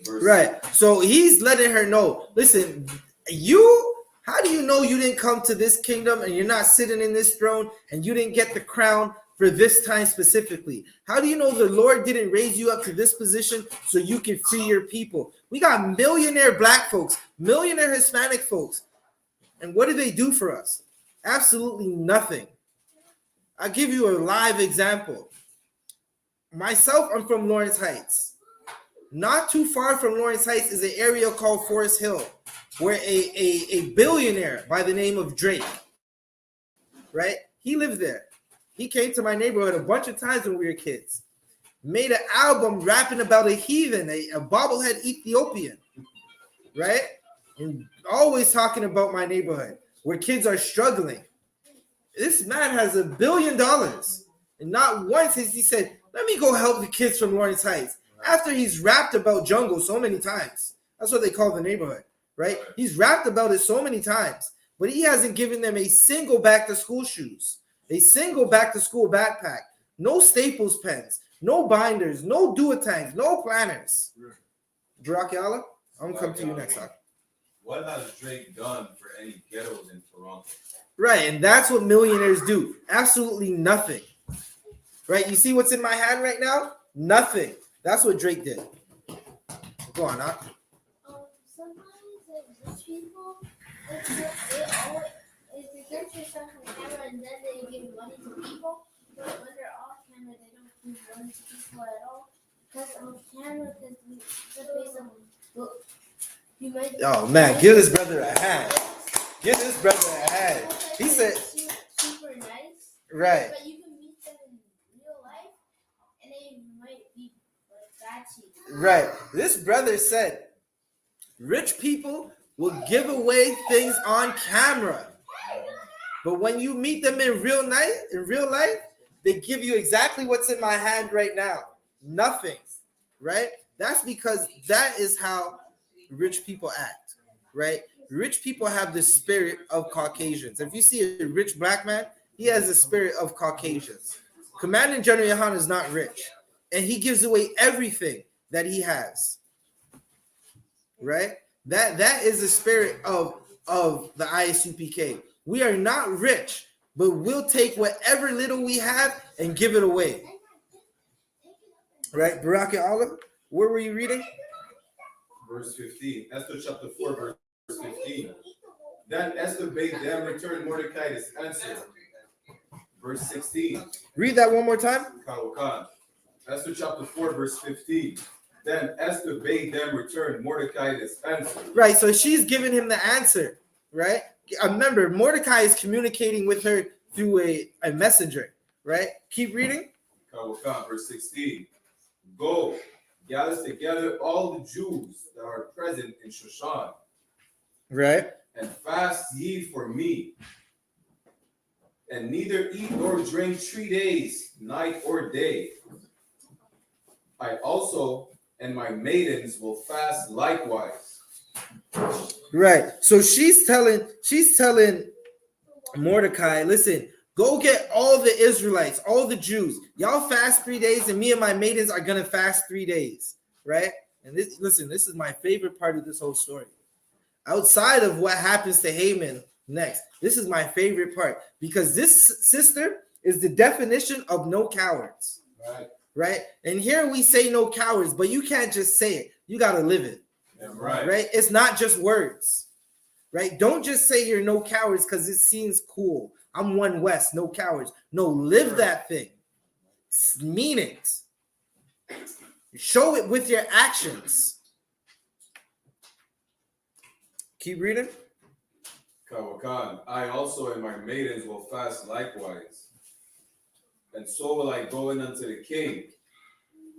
Speaker 7: Right. So he's letting her know, listen, how do you know you didn't come to this kingdom and you're not sitting in this throne and you didn't get the crown for this time specifically? How do you know the Lord didn't raise you up to this position so you can free your people? We got millionaire black folks, millionaire Hispanic folks. And what do they do for us? Absolutely nothing. I'll give you a live example. Myself, I'm from Lawrence Heights. Not too far from Lawrence Heights is an area called Forest Hill, where a billionaire by the name of Drake, right? He lived there. He came to my neighborhood a bunch of times when we were kids. Made an album rapping about a heathen, a bobblehead Ethiopian, right? And always talking about my neighborhood where kids are struggling. This man has $1 billion. And not once has he said, let me go help the kids from Lawrence Heights. After he's rapped about jungle so many times. That's what they call the neighborhood, right? He's rapped about it so many times. But he hasn't given them a single back-to-school shoes. A single back-to-school backpack. No Staples pens. No binders. No duotangs. No planners. Drakiala, I'm going to come to you next time.
Speaker 11: What has Drake done for any ghettos in Toronto?
Speaker 7: Right, and that's what millionaires do. Absolutely nothing. Right, you see what's in my hand right now? Nothing. That's what Drake did. Go on, huh?
Speaker 9: Sometimes rich people, they get yourself on camera and then they give money to people. But when they're off camera, they don't give money to people at all. Because on camera, you might.
Speaker 7: Oh man, give this brother a hand. Give this brother a hand. He said,
Speaker 9: super nice.
Speaker 7: Right.
Speaker 9: But you can meet them in real life, and they might be like bad to you.
Speaker 7: Right. This brother said, rich people will give away things on camera, but when you meet them in real life, they give you exactly what's in my hand right now. Nothing. Right? That's because that is how rich people act. Right? Rich people have the spirit of Caucasians. If you see a rich black man, he has the spirit of Caucasians. Commanding General YAHANNA is not rich, and he gives away everything that he has. Right? That is the spirit of the I.S.U.P.K. We are not rich, but we'll take whatever little we have and give it away. Right? Barak and Olive, where were you reading?
Speaker 11: Verse 15. Esther chapter 4, verse 15. Then Esther bade them return Mordecai this answer. Verse 16.
Speaker 7: Read that one more time.
Speaker 11: Kawakan. Esther chapter 4, verse 15. Then Esther bade them return Mordecai this answer.
Speaker 7: Right, so she's giving him the answer, right? Remember, Mordecai is communicating with her through a messenger, right? Keep reading.
Speaker 11: Kawakan, verse 16. Go, gather together all the Jews that are present in Shushan,
Speaker 7: right?
Speaker 11: And fast ye for me, and neither eat nor drink 3 days, night or day. I also and my maidens will fast likewise.
Speaker 7: Right. So she's telling Mordecai, listen, go get all the Israelites, all the Jews. Y'all fast 3 days, and me and my maidens are gonna fast 3 days, right? And this, listen, this is my favorite part of this whole story. Outside of what happens to Haman next, this is my favorite part, because this sister is the definition of no cowards.
Speaker 11: Right.
Speaker 7: Right? And here we say no cowards, but you can't just say it. You got to live it.
Speaker 11: Yeah, right.
Speaker 7: Right? It's not just words. Right? Don't just say you're no cowards because it seems cool. I'm one West, no cowards. No, live that thing. Mean it. Show it with your actions. Keep reading.
Speaker 11: Kawakan, I also and my maidens will fast likewise. And so will I go in unto the king,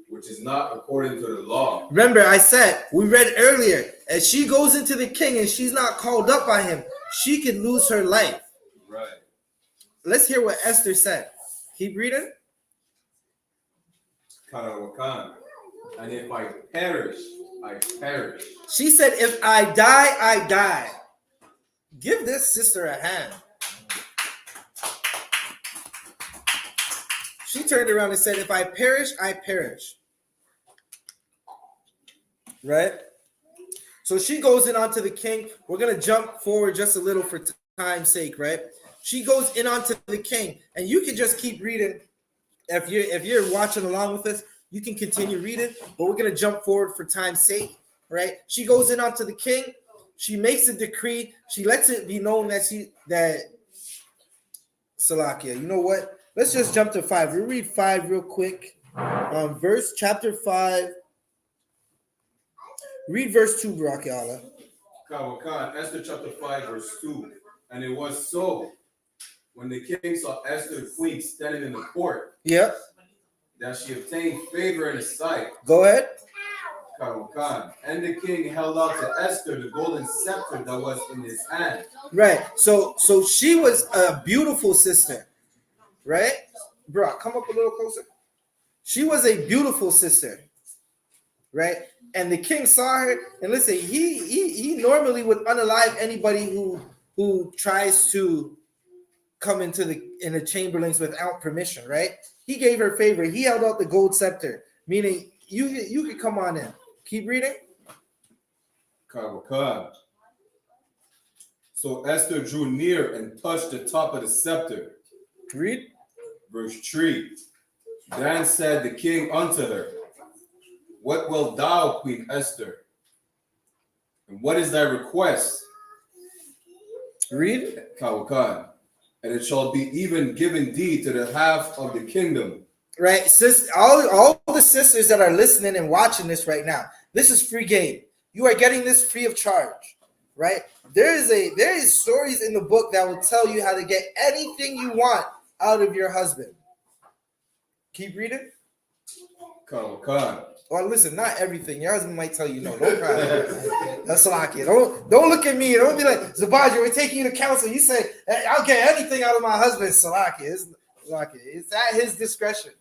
Speaker 11: which is not according to the law.
Speaker 7: Remember, I said, we read earlier, as she goes into the king and she's not called up by him, she could lose her life.
Speaker 11: Right.
Speaker 7: Let's hear what Esther said. Keep reading.
Speaker 11: Kawakan, and if I perish, I perish.
Speaker 7: She said, if I die, I die. Give this sister a hand. She turned around and said, if I perish, I perish. Right? So she goes in onto the king. We're going to jump forward just a little for time's sake, right? She goes in onto the king, and you can just keep reading. If you're watching along with us, you can continue reading, but we're going to jump forward for time's sake, right? She goes in onto the king. She makes a decree. She lets it be known that Salakia, you know what? Let's just jump to 5. We'll read 5 real quick. Chapter 5. Read verse 2, Barakiala.
Speaker 11: Kawakan, Esther chapter 5, verse 2. And it was so, when the king saw Esther the queen standing in the court,
Speaker 7: Yep.
Speaker 11: that she obtained favor in his sight.
Speaker 7: Go ahead.
Speaker 11: Kawakan, and the king held out to Esther the golden scepter that was in his hand.
Speaker 7: Right. So she was a beautiful sister. Right? Bro, come up a little closer. She was a beautiful sister. Right? And the king saw her, and listen, he normally would unalive anybody who tries to come into the chamberlains without permission, right? He gave her favor. He held out the gold scepter, meaning you could come on in. Keep reading.
Speaker 11: Kawakan. So Esther drew near and touched the top of the scepter.
Speaker 7: Read.
Speaker 11: Verse 3. Then said the king unto her, what wilt thou, Queen Esther? And what is thy request?
Speaker 7: Read.
Speaker 11: Kawakan. And it shall be even given thee to the half of the kingdom.
Speaker 7: Right, sis. All the sisters that are listening and watching this right now, this is free game. You are getting this free of charge. Right? There is stories in the book that will tell you how to get anything you want out of your husband. Keep reading.
Speaker 11: Khan.
Speaker 7: Well, listen, not everything. Your husband might tell you no. Don't cry. That's Salakia. Don't look at me. Don't be like, Zabaji, we're taking you to counsel. You say, I'll get anything out of my husband. Salakia. It's at his discretion.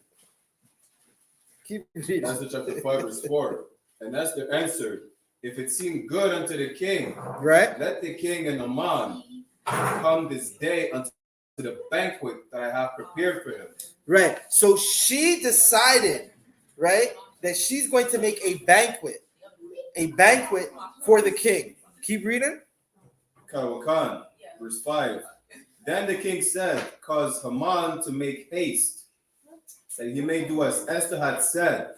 Speaker 7: Keep reading.
Speaker 11: Esther chapter 5, verse 4. And Esther answered, if it seemed good unto the king,
Speaker 7: right,
Speaker 11: let the king and Haman come this day unto the banquet that I have prepared for him.
Speaker 7: Right. So she decided, right, that she's going to make a banquet for the king. Keep reading.
Speaker 11: Khan, verse 5. Then the king said, cause Haman to make haste, that he may do as Esther had said.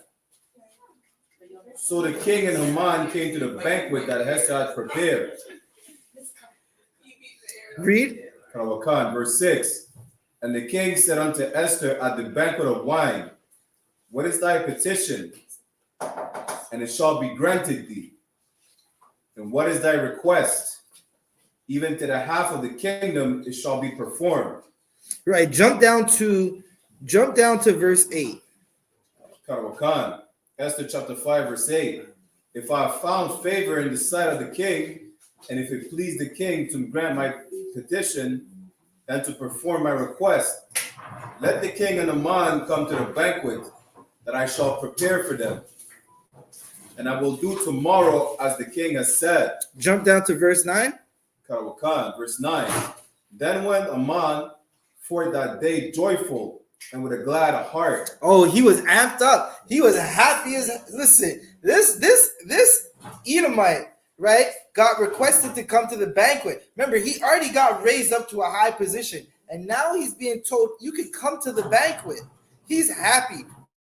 Speaker 11: So the king and Haman came to the banquet that Esther had prepared.
Speaker 7: Read.
Speaker 11: Khan, verse 6. And the king said unto Esther at the banquet of wine, what is thy petition? And it shall be granted thee. And what is thy request? Even to the half of the kingdom it shall be performed.
Speaker 7: Right. Jump down to verse 8.
Speaker 11: Khan, Esther chapter 5, verse 8. If I have found favor in the sight of the king, and if it please the king to grant my petition and to perform my request, let the king and Haman come to the banquet that I shall prepare for them. And I will do tomorrow as the king has said.
Speaker 7: Jump down to verse 9.
Speaker 11: Khan, verse 9. Then went Haman forth that day joyful and with a glad heart.
Speaker 7: Oh, he was amped up. He was happy as listen. This Edomite, right, got requested to come to the banquet. Remember, he already got raised up to a high position, and now he's being told you can come to the banquet. He's happy.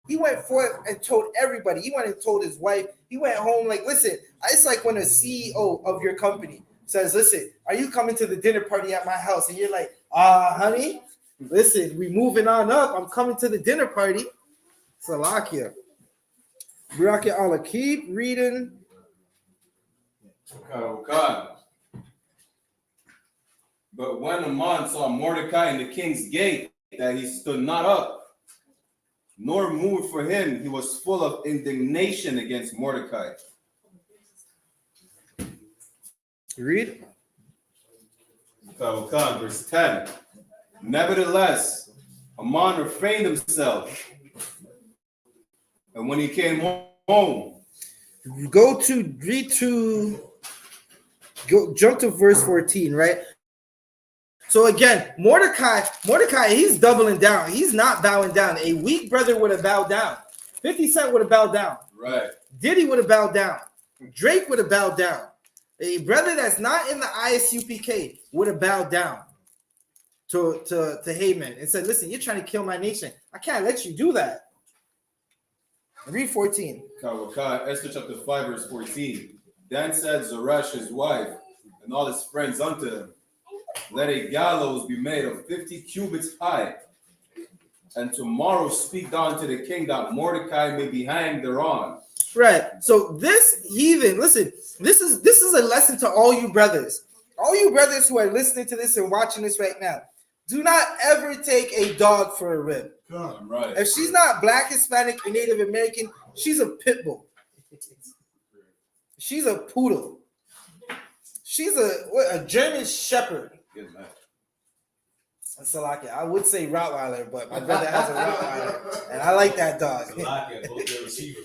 Speaker 7: He went forth and told everybody. He went and told his wife. He went home like, listen, it's like when a CEO of your company says, listen, are you coming to the dinner party at my house? And you're like, honey, listen, we moving on up. I'm coming to the dinner party. Salakia. Barakia Allah, keep reading.
Speaker 11: Khan. But when Haman saw Mordecai in the king's gate, that he stood not up, nor moved for him, he was full of indignation against Mordecai.
Speaker 7: Read.
Speaker 11: Khan, verse 10. Nevertheless, Haman refrained himself. And when he came home,
Speaker 7: jump to verse 14, right? So again, Mordecai, he's doubling down. He's not bowing down. A weak brother would have bowed down. 50 Cent would have bowed down.
Speaker 11: Right.
Speaker 7: Diddy would have bowed down. Drake would have bowed down. A brother that's not in the I.S.U.P.K would have bowed down to Haman and said, listen, you're trying to kill my nation. I can't let you do that. Read 14.
Speaker 11: Esther chapter 5, verse 14. Then said Zeresh his wife and all his friends unto him, let a gallows be made of 50 cubits high, and tomorrow speak down to the king that Mordecai may be hanged thereon.
Speaker 7: Right. So this heathen, listen, this is a lesson to all you brothers. All you brothers who are listening to this and watching this right now. Do not ever take a dog for a rib.
Speaker 11: Right.
Speaker 7: If she's not black, Hispanic, or Native American, she's a pit bull. She's a poodle. She's a German shepherd.
Speaker 11: Good man.
Speaker 7: Salaki. I would say Rottweiler, but my brother has a Rottweiler, and I like that dog.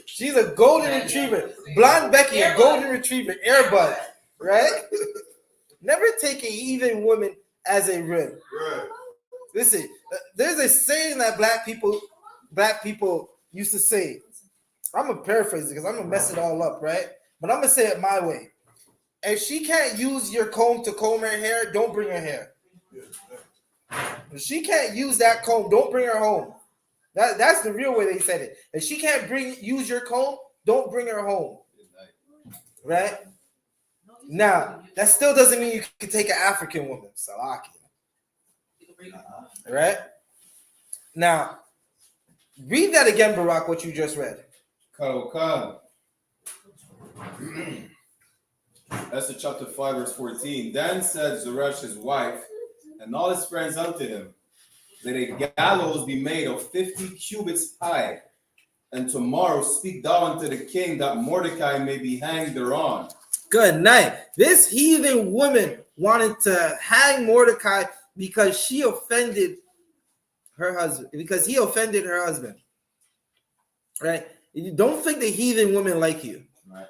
Speaker 7: She's a golden retriever. Blonde Becky, a golden retriever. Airbud, right? Never take a heathen woman as a rib.
Speaker 8: Right.
Speaker 7: Listen, there's a saying that black people used to say. I'm gonna paraphrase it because I'm gonna mess it all up, right? But I'm gonna say it my way. If she can't use your comb to comb her hair, don't bring her hair. If she can't use that comb, don't bring her home. That's the real way they said it. If she can't use your comb, don't bring her home. Right? Now, that still doesn't mean you can take an African woman. Salaki. Right? Now, read that again, Barak, what you just read.
Speaker 11: Khan. Esther chapter 5, verse 14. Then said Zeresh his wife and all his friends unto him, let a gallows be made of 50 cubits high, and tomorrow speak thou unto the king that Mordecai may be hanged thereon.
Speaker 7: Good night. This heathen woman wanted to hang Mordecai because she offended her husband, because he offended her husband. Right? You don't think the heathen women like you.
Speaker 11: Right.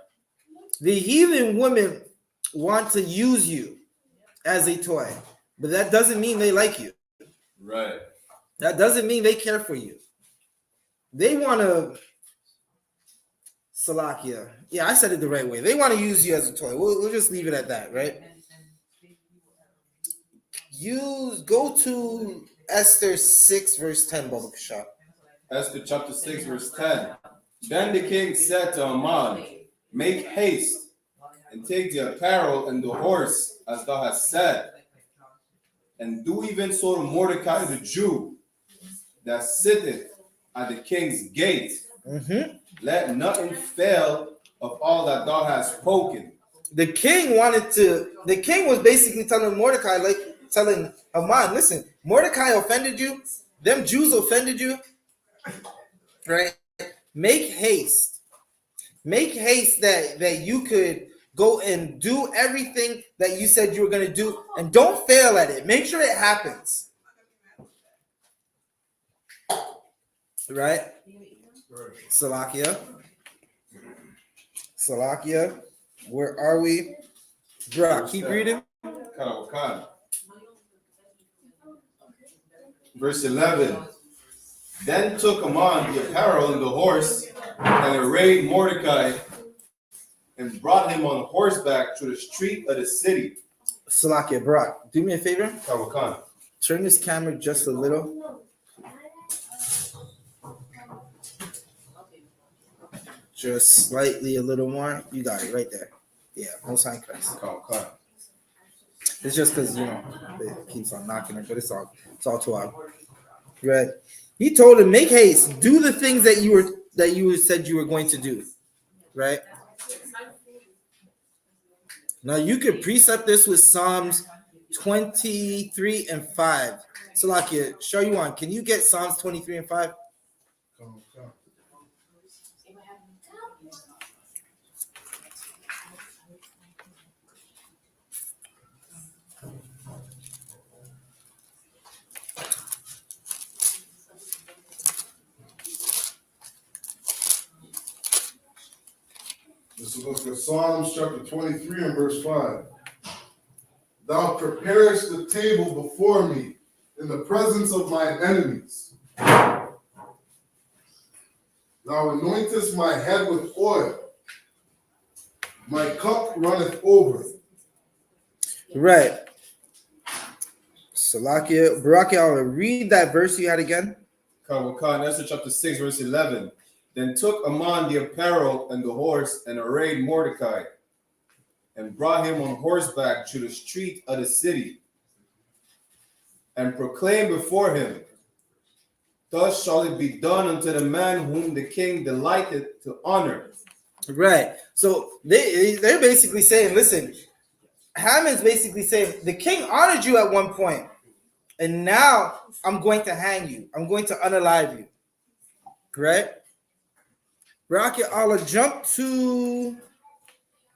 Speaker 7: The heathen women want to use you as a toy, but that doesn't mean they like you.
Speaker 11: Right.
Speaker 7: That doesn't mean they care for you. They want to, Salakia. Yeah, I said it the right way. They want to use you as a toy. We'll just leave it at that, right? Go to Esther 6, verse 10, Baba Kasha.
Speaker 11: Esther chapter 6, verse 10. Then the king said to Haman, make haste and take the apparel and the horse, as thou hast said, and do even so to Mordecai the Jew that sitteth at the king's gate. Let nothing fail of all that thou hast spoken.
Speaker 7: The king was basically telling Mordecai, like telling Haman, listen, Mordecai offended you, them Jews offended you, right? Make haste that you could go and do everything that you said you were going to do, and don't fail at it. Make sure it happens. Right? Salakia. Where are we? Bro, keep reading.
Speaker 11: Verse 11. Then took Haman the apparel and the horse, and arrayed Mordecai, and brought him on horseback through the street of the city.
Speaker 7: Salakia, Brock, do me a favor.
Speaker 11: Khan.
Speaker 7: Turn this camera just a little. Just slightly a little more. You got it right there. Yeah, most high Christ. It's just because it keeps on knocking it, but it's all too hard. Right. He told him, make haste, do the things that you said you were going to do. Right. Now you could precept this with Psalms 23 and 5. Salakia, show you on. Can you get Psalms 23 and 5?
Speaker 8: This is book of Psalms chapter 23 and verse 5. Thou preparest the table before me in the presence of my enemies. Thou anointest my head with oil. My cup runneth over.
Speaker 7: Right. Salakia, Baraki, I'll read that verse you had again.
Speaker 11: Esther chapter 6, verse 11. Then took Haman the apparel and the horse, and arrayed Mordecai, and brought him on horseback to the street of the city, and proclaimed before him, thus shall it be done unto the man whom the king delighteth to honor.
Speaker 7: Right. So they're basically saying, listen, Haman's basically saying, the king honored you at one point, and now I'm going to hang you. I'm going to unalive you. Right? Rocket, I'll jump to,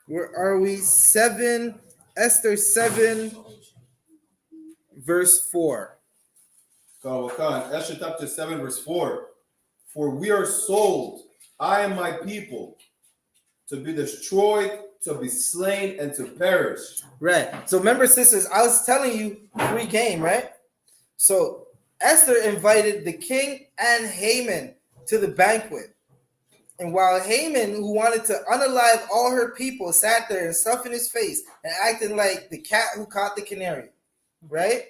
Speaker 7: where are we? Esther 7, verse 4.
Speaker 11: Esther chapter 7, verse 4. For we are sold, I and my people, to be destroyed, to be slain, and to perish.
Speaker 7: Right. So remember, sisters, I was telling you we came, right? So Esther invited the king and Haman to the banquet. And while Haman, who wanted to unalive all her people, sat there and stuffing his face and acting like the cat who caught the canary, right?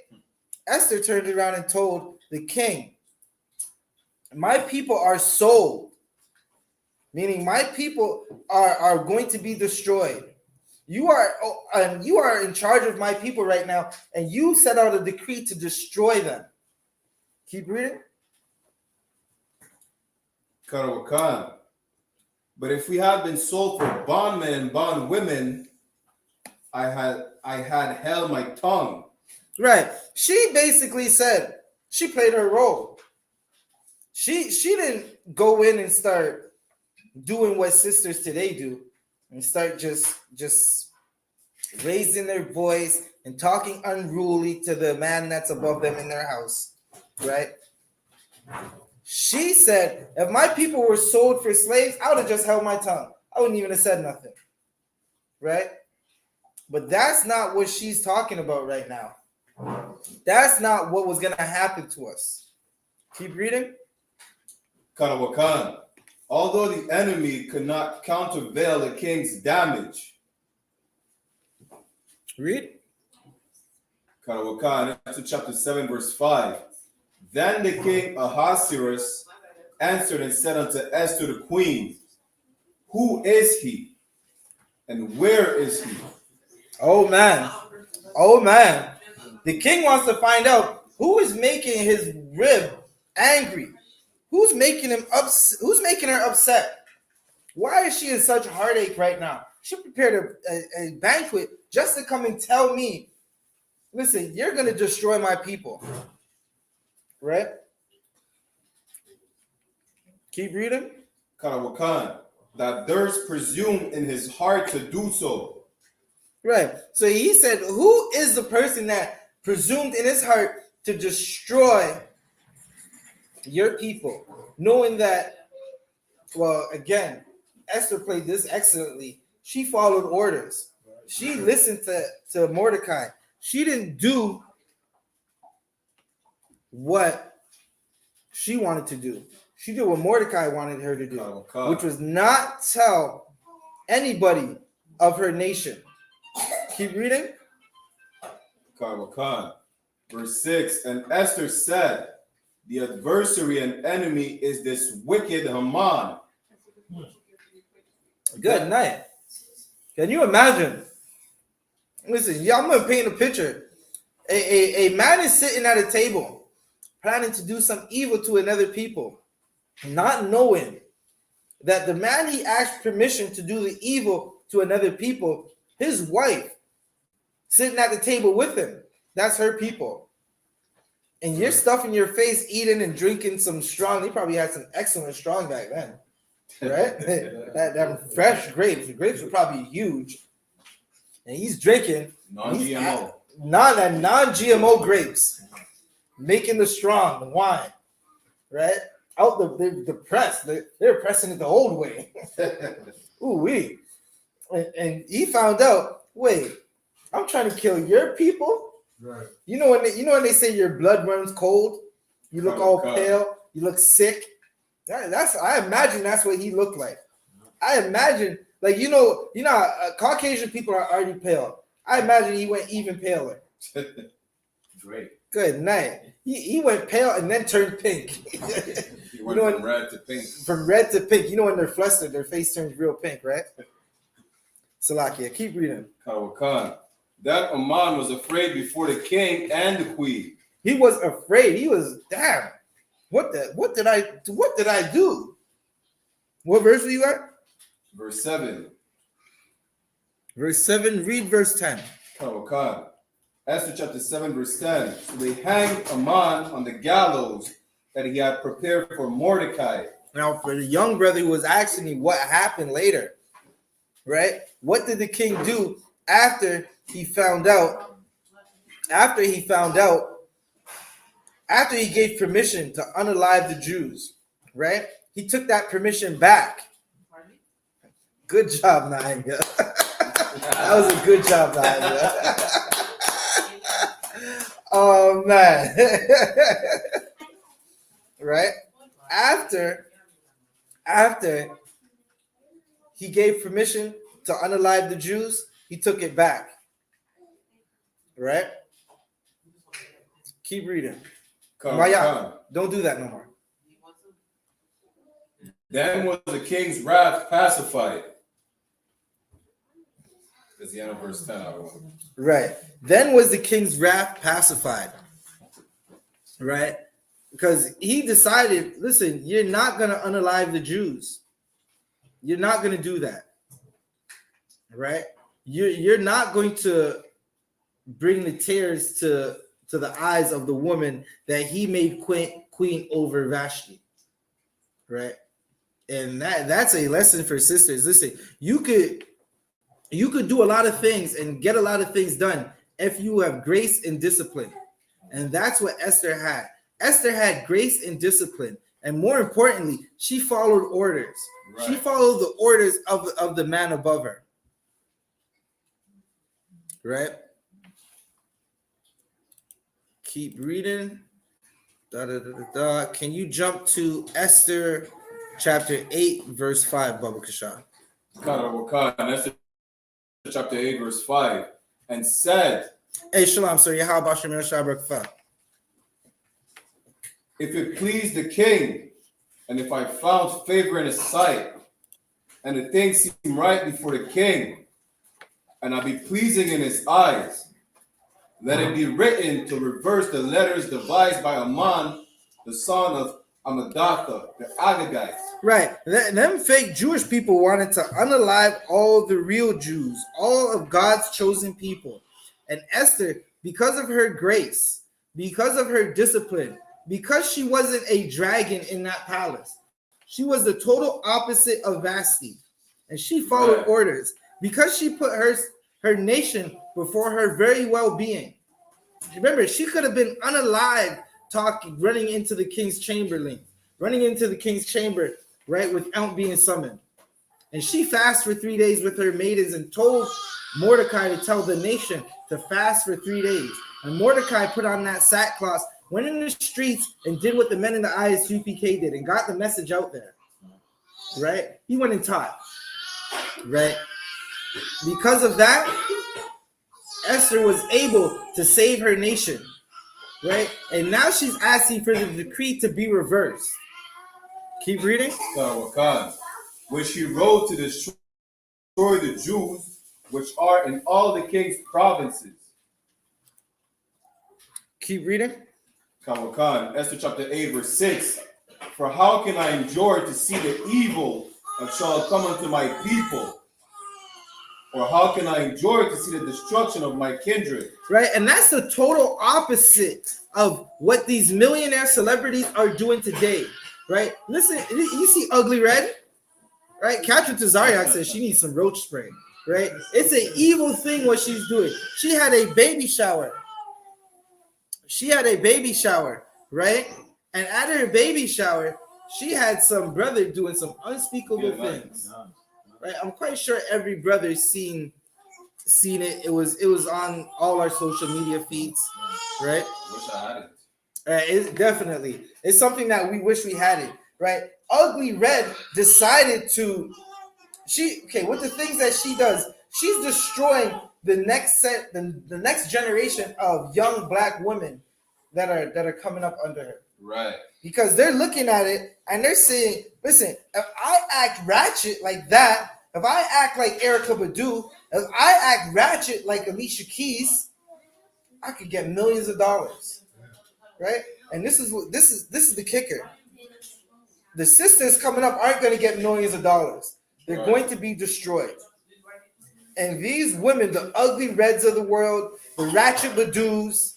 Speaker 7: Esther turned around and told the king, my people are sold, meaning my people are going to be destroyed. You are in charge of my people right now, and you set out a decree to destroy them. Keep reading.
Speaker 11: Khan. But if we had been sold for bondmen and bondwomen, I had held my tongue.
Speaker 7: Right. She basically said, she played her role. She didn't go in and start doing what sisters today do and start just raising their voice and talking unruly to the man that's above them in their house, right? She said, if my people were sold for slaves, I would have just held my tongue. I wouldn't even have said nothing, right? But that's not what she's talking about right now. That's not what was going to happen to us. Keep reading.
Speaker 11: Kanawakan. Although the enemy could not countervail the king's damage.
Speaker 7: Read.
Speaker 11: Kanawakan, into chapter 7, verse 5. Then the king Ahasuerus answered and said unto Esther the queen, who is he? And where is he?
Speaker 7: Oh man. Oh man. The king wants to find out who is making his rib angry. Who's making him who's making her upset? Why is she in such heartache right now? She prepared a banquet just to come and tell me, listen, you're going to destroy my people. Right? Keep reading.
Speaker 11: Kanawakan, that durst presume in his heart to do so.
Speaker 7: Right. So he said, who is the person that presumed in his heart to destroy your people? Knowing that, well, again, Esther played this excellently. She followed orders. She listened to Mordecai. She didn't do what she wanted to do. She did what Mordecai wanted her to do, which was not tell anybody of her nation. Keep reading.
Speaker 11: Kanawakan, verse 6. And Esther said, the adversary and enemy is this wicked Haman.
Speaker 7: Good night. Can you imagine? Listen, yeah, I'm going to paint a picture. A man is sitting at a table planning to do some evil to another people, not knowing that the man he asked permission to do the evil to another people, his wife, sitting at the table with him. That's her people. And you're stuffing your face, eating and drinking some strong. He probably had some excellent strong back then, right? that fresh grapes. The grapes were probably huge. And he's drinking
Speaker 11: Non-GMO.
Speaker 7: Non-GMO grapes, making the strong, the wine, right? Out the press. They're pressing it the old way. Ooh-wee. And he found out, wait, I'm trying to kill your people?
Speaker 8: Right.
Speaker 7: You know when they say your blood runs cold, you look all pale, you look sick. I imagine that's what he looked like. I imagine, like Caucasian people are already pale. I imagine he went even paler.
Speaker 11: Great.
Speaker 7: Good night. He went pale and then turned pink.
Speaker 11: He went from red to pink.
Speaker 7: From red to pink. You know when they're flustered, their face turns real pink, right? Salakia, keep reading.
Speaker 11: Kanawakan. That Haman was afraid before the king and the queen.
Speaker 7: He was afraid. He was, damn. What did I do? What verse are you at?
Speaker 11: Verse 7.
Speaker 7: Verse 7, read verse 10.
Speaker 11: Kanawakan. Esther chapter 7, verse 10. So they hanged Haman on the gallows that he had prepared for Mordecai.
Speaker 7: Now, for the young brother who was asking me what happened later, right? What did the king do after he found out? After he gave permission to unalive the Jews, right? He took that permission back. Good job, Naima. That was a good job, Naima. Oh, man. Right? After he gave permission to unalive the Jews, he took it back. Right? Keep reading. Maya, don't do that no more.
Speaker 11: Then was the king's wrath pacified. That's the end of verse 10.
Speaker 7: Right. Then was the king's wrath pacified. Right? Because he decided, listen, you're not going to unalive the Jews. You're not going to do that. Right? You're not going to bring the tears to the eyes of the woman that he made queen over Vashti. right? And that's a lesson for sisters. Listen, you could do a lot of things and get a lot of things done if you have grace and discipline. And that's what Esther had. Esther had grace and discipline. And more importantly, she followed orders. Right. She followed the orders of the man above her. Right? Keep reading. Can you jump to Esther chapter 8, verse 5, Baba Kashan?
Speaker 11: Esther chapter 8, verse 5. And said,
Speaker 7: hey, Shalom, sir. How about your Shabbat?
Speaker 11: If it please the king, and if I found favor in his sight, and the thing seem right before the king, and I be pleasing in his eyes, let it be written to reverse the letters devised by Aman, the son of Amadatha, the Agagite.
Speaker 7: Right. Them fake Jewish people wanted to unalive all the real Jews, all of God's chosen people. And Esther, because of her grace, because of her discipline, because she wasn't a dragon in that palace, she was the total opposite of Vashti. And she followed orders because she put her nation before her very well-being. Remember, she could have been unalive running into the king's chamber, right, without being summoned. And she fasted for 3 days with her maidens and told Mordecai to tell the nation to fast for 3 days. And Mordecai put on that sackcloth, went in the streets and did what the men in the I.S.U.P.K did and got the message out there, right? He went and taught, right? Because of that, Esther was able to save her nation, right? And now she's asking for the decree to be reversed. Keep reading.
Speaker 11: When she wrote to destroy the Jews which are in all the king's provinces.
Speaker 7: Keep reading.
Speaker 11: Esther chapter 8, verse 6. For how can I endure to see the evil that shall come unto my people? Or how can I endure to see the destruction of my kindred?
Speaker 7: Right, and that's the total opposite of what these millionaire celebrities are doing today. Right, listen, you see Ugly Red? Right, Catherine Tazariak says she needs some roach spray. Right, it's an evil thing what she's doing. She had a baby shower. Right? And at her baby shower, she had some brother doing some unspeakable things. Right? I'm quite sure every brother's seen it. It was on all our social media feeds, right?
Speaker 11: Wish I had it.
Speaker 7: It's something that we wish we had it, right? Ugly Red decided with the things that she does, she's destroying the next generation of young black women that are coming up under her.
Speaker 11: Right.
Speaker 7: Because they're looking at it and they're saying, listen, if I act ratchet like that, if I act like Erykah Badu, if I act ratchet like Alicia Keys, I could get millions of dollars. Right? And this is the kicker. The sisters coming up aren't going to get millions of dollars. They're going to be destroyed. And these women, the Ugly Reds of the world, the Ratchet Badus,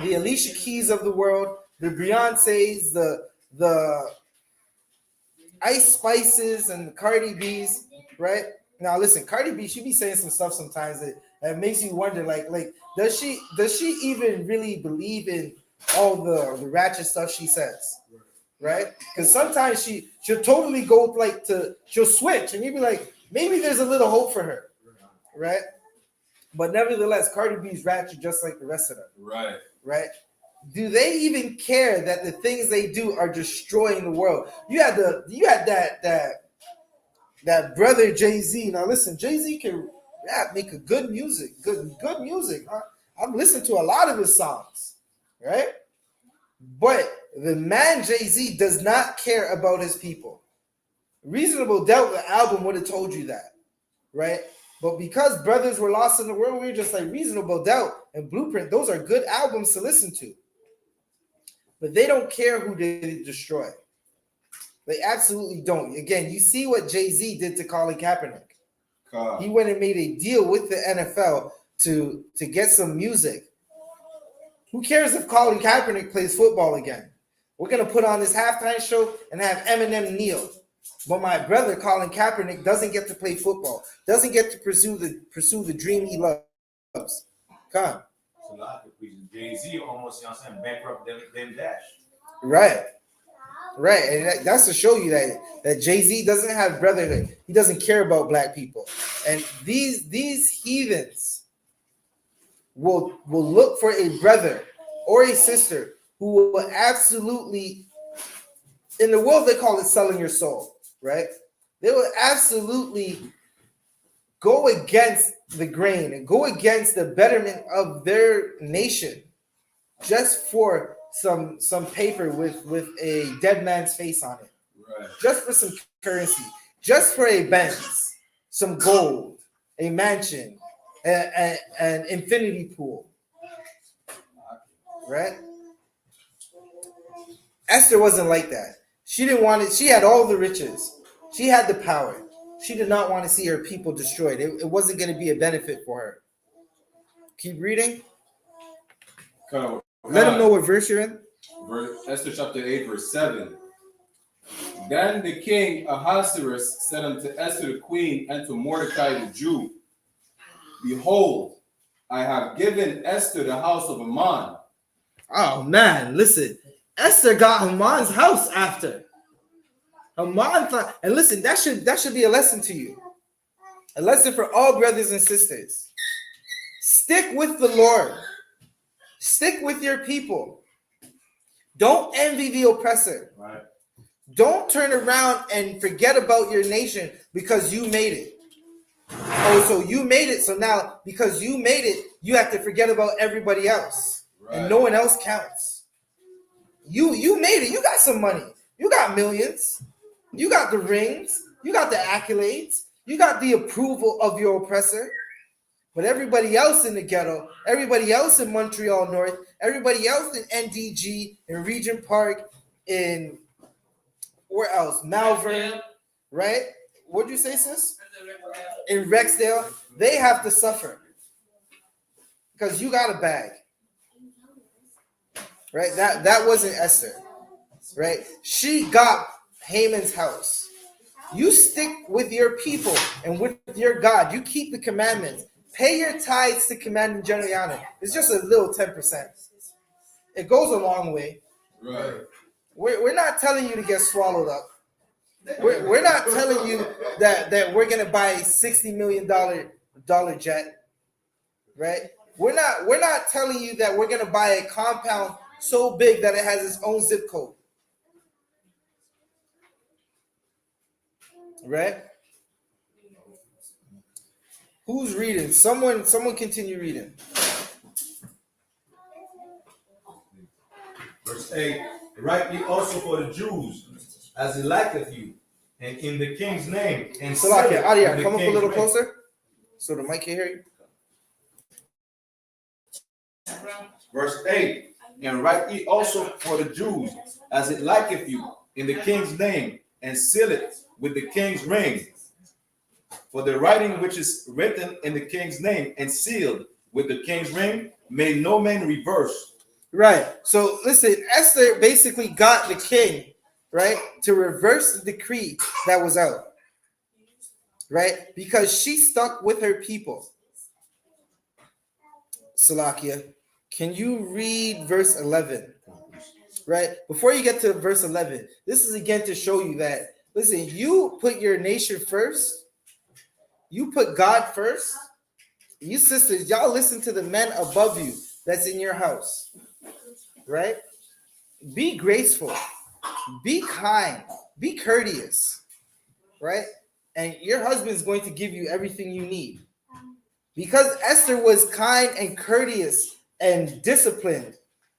Speaker 7: the Alicia Keys of the world, the Beyonces, the Ice Spices and the Cardi B's, right? Now listen, Cardi B, she be saying some stuff sometimes that makes you wonder, like does she even really believe in all the ratchet stuff she says, right? Because sometimes she'll totally go she'll switch and you'll be like, maybe there's a little hope for her, right? But nevertheless, Cardi B's ratchet just like the rest of them, right? Do they even care that the things they do are destroying the world? You had that brother Jay-Z. Now listen, Jay-Z can rap, make a good music. I've listened to a lot of his songs, right? But the man Jay-Z does not care about his people. Reasonable Doubt, the album would have told you that, right? But because Brothers Were Lost in the World, we were just like Reasonable Doubt and Blueprint. Those are good albums to listen to. But they don't care who they destroy. They absolutely don't. Again, you see what Jay-Z did to Colin Kaepernick. He went and made a deal with the NFL to get some music. Who cares if Colin Kaepernick plays football again? We're gonna put on this halftime show and have Eminem kneel. But my brother Colin Kaepernick doesn't get to play football, doesn't get to pursue the dream he loves. Come on.
Speaker 10: So a lot of people, Jay-Z almost, you know what I'm saying, bankrupt them Dash.
Speaker 7: Right. And that's to show you that Jay-Z doesn't have brotherhood. He doesn't care about black people. And these heathens will look for a brother or a sister who will absolutely, in the world they call it selling your soul, right? They will absolutely go against the grain and go against the betterment of their nation just for some paper with a dead man's face on it.
Speaker 11: Right.
Speaker 7: Just for some currency, just for a Benz, some gold, a mansion, an infinity pool. Right? Esther wasn't like that. She didn't want it. She had all the riches. She had the power. She did not want to see her people destroyed. It wasn't going to be a benefit for her. Keep reading. Let them know what verse you're in.
Speaker 11: Esther chapter 8, verse 7. Then the king Ahasuerus said unto Esther the queen and to Mordecai the Jew, Behold, I have given Esther the house of Haman.
Speaker 7: Oh man, listen. Esther got Haman's house after. Haman thought, and listen, that should be a lesson to you. A lesson for all brothers and sisters. Stick with the Lord. Stick with your people. Don't envy the oppressor.
Speaker 10: Right.
Speaker 7: Don't turn around and forget about your nation because you made it. Oh, so you made it. So now, because you made it, you have to forget about everybody else. Right. And no one else counts. You made it. You got some money. You got millions. You got the rings. You got the accolades. You got the approval of your oppressor. But everybody else in the ghetto, everybody else in Montreal North, everybody else in NDG, in Regent Park, in where else? Malvern, right? What'd you say, sis? In Rexdale, they have to suffer because you got a bag, right? That wasn't Esther, right? She got Haman's house. You stick with your people and with your God. You keep the commandments. Pay your tithes to Commanding General YAHANNA. It's just a little 10%. It goes a long way.
Speaker 11: Right.
Speaker 7: We're not telling you to get swallowed up. We're not telling you that we're gonna buy a $60 million jet, right? We're not telling you that we're gonna buy a compound so big that it has its own zip code, right? Who's reading? Someone continue reading.
Speaker 10: Verse 8. Write ye also for the Jews, as it liketh you, and in the king's name. And
Speaker 7: Salakia, Adia, come up a little
Speaker 10: name.
Speaker 7: closer so the mic can hear you.
Speaker 10: Verse 8. And write ye also for the Jews, as it liketh you, in the king's name, and seal it with the king's ring. For the writing which is written in the king's name and sealed with the king's ring, may no man reverse.
Speaker 7: Right. So listen, Esther basically got the king, right, to reverse the decree that was out, right, because she stuck with her people. Salakia, can you read verse 11? Right. Before you get to verse 11, this is again to show you that, listen, you put your nation first. You put God first. You sisters, y'all listen to the men above you that's in your house, right? Be graceful, be kind, be courteous, right? And your husband's going to give you everything you need. Because Esther was kind and courteous and disciplined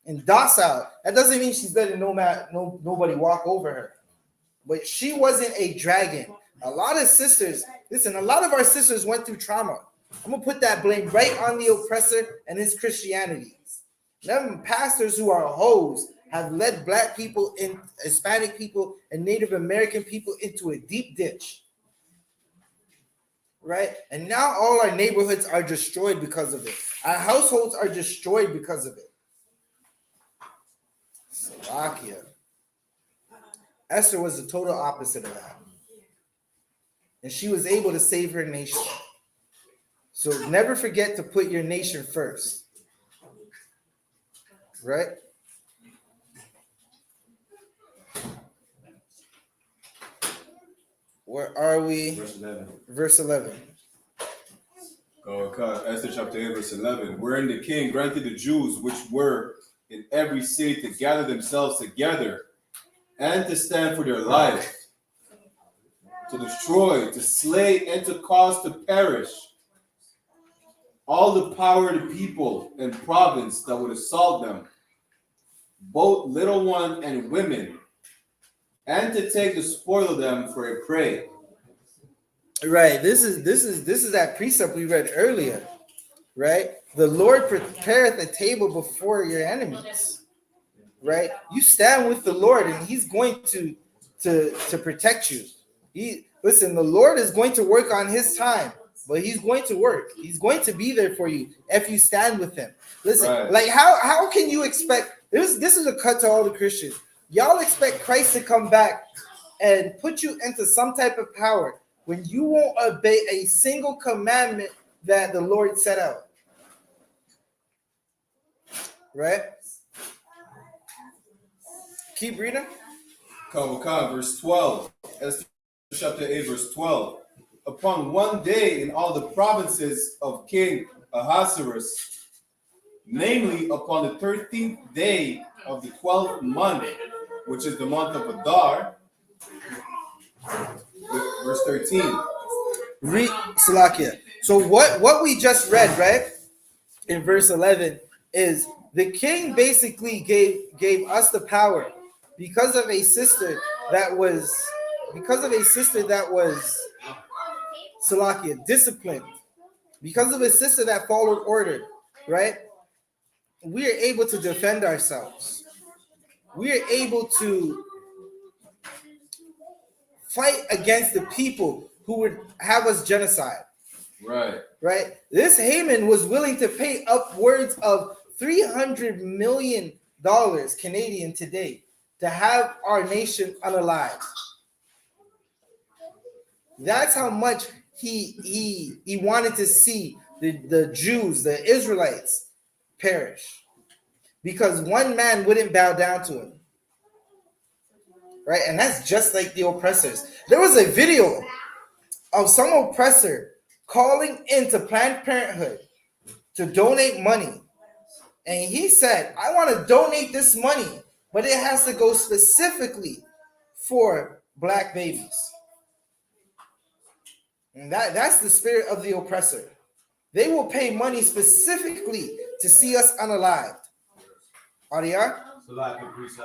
Speaker 7: and docile, that doesn't mean she's letting nobody walk over her. But she wasn't a dragon. A lot of sisters, listen, a lot of our sisters went through trauma. I'm going to put that blame right on the oppressor and his Christianity. Them pastors who are hoes have led black people, in Hispanic people, and Native American people into a deep ditch. Right? And now all our neighborhoods are destroyed because of it. Our households are destroyed because of it. Slovakia. Esther was the total opposite of that. And she was able to save her nation. So never forget to put your nation first. Right? Where are we?
Speaker 11: Verse 11.
Speaker 7: Verse 11.
Speaker 11: Esther chapter 8, verse 11. Wherein the king granted the Jews which were in every city to gather themselves together and to stand for their life, to destroy, to slay, and to cause to perish all the power of the people and province that would assault them, both little ones and women, and to take the spoil of them for a prey.
Speaker 7: Right. This is that precept we read earlier. Right? The Lord prepareth a table before your enemies. Right? You stand with the Lord, and He's going to protect you. Listen, the Lord is going to work on His time, but He's going to work. He's going to be there for you if you stand with Him. Listen,
Speaker 11: Right.
Speaker 7: like how can you expect this? This is a cut to all the Christians. Y'all expect Christ to come back and put you into some type of power when you won't obey a single commandment that the Lord set out. Right? Keep reading.
Speaker 11: Verse 12. Esther chapter 8, verse 12. Upon one day in all the provinces of King Ahasuerus, namely upon the 13th day of the 12th month, which is the month of Adar. Verse 13.
Speaker 7: Read Salakia. So what we just read, right, in verse 11, is the king basically gave us the power because of a sister that was Salakia, disciplined, because of a sister that followed order, right? We are able to defend ourselves. We are able to fight against the people who would have us genocide.
Speaker 11: Right.
Speaker 7: Right? This Haman was willing to pay upwards of $300 million Canadian today to have our nation unalive. That's how much he wanted to see the Jews, the Israelites, perish, because one man wouldn't bow down to him. Right? And that's just like the oppressors. There was a video of some oppressor calling into Planned Parenthood to donate money. And he said, I want to donate this money, but it has to go specifically for black babies. And that's the spirit of the oppressor. They will pay money specifically to see us unalived. Arya?
Speaker 10: So like a priest,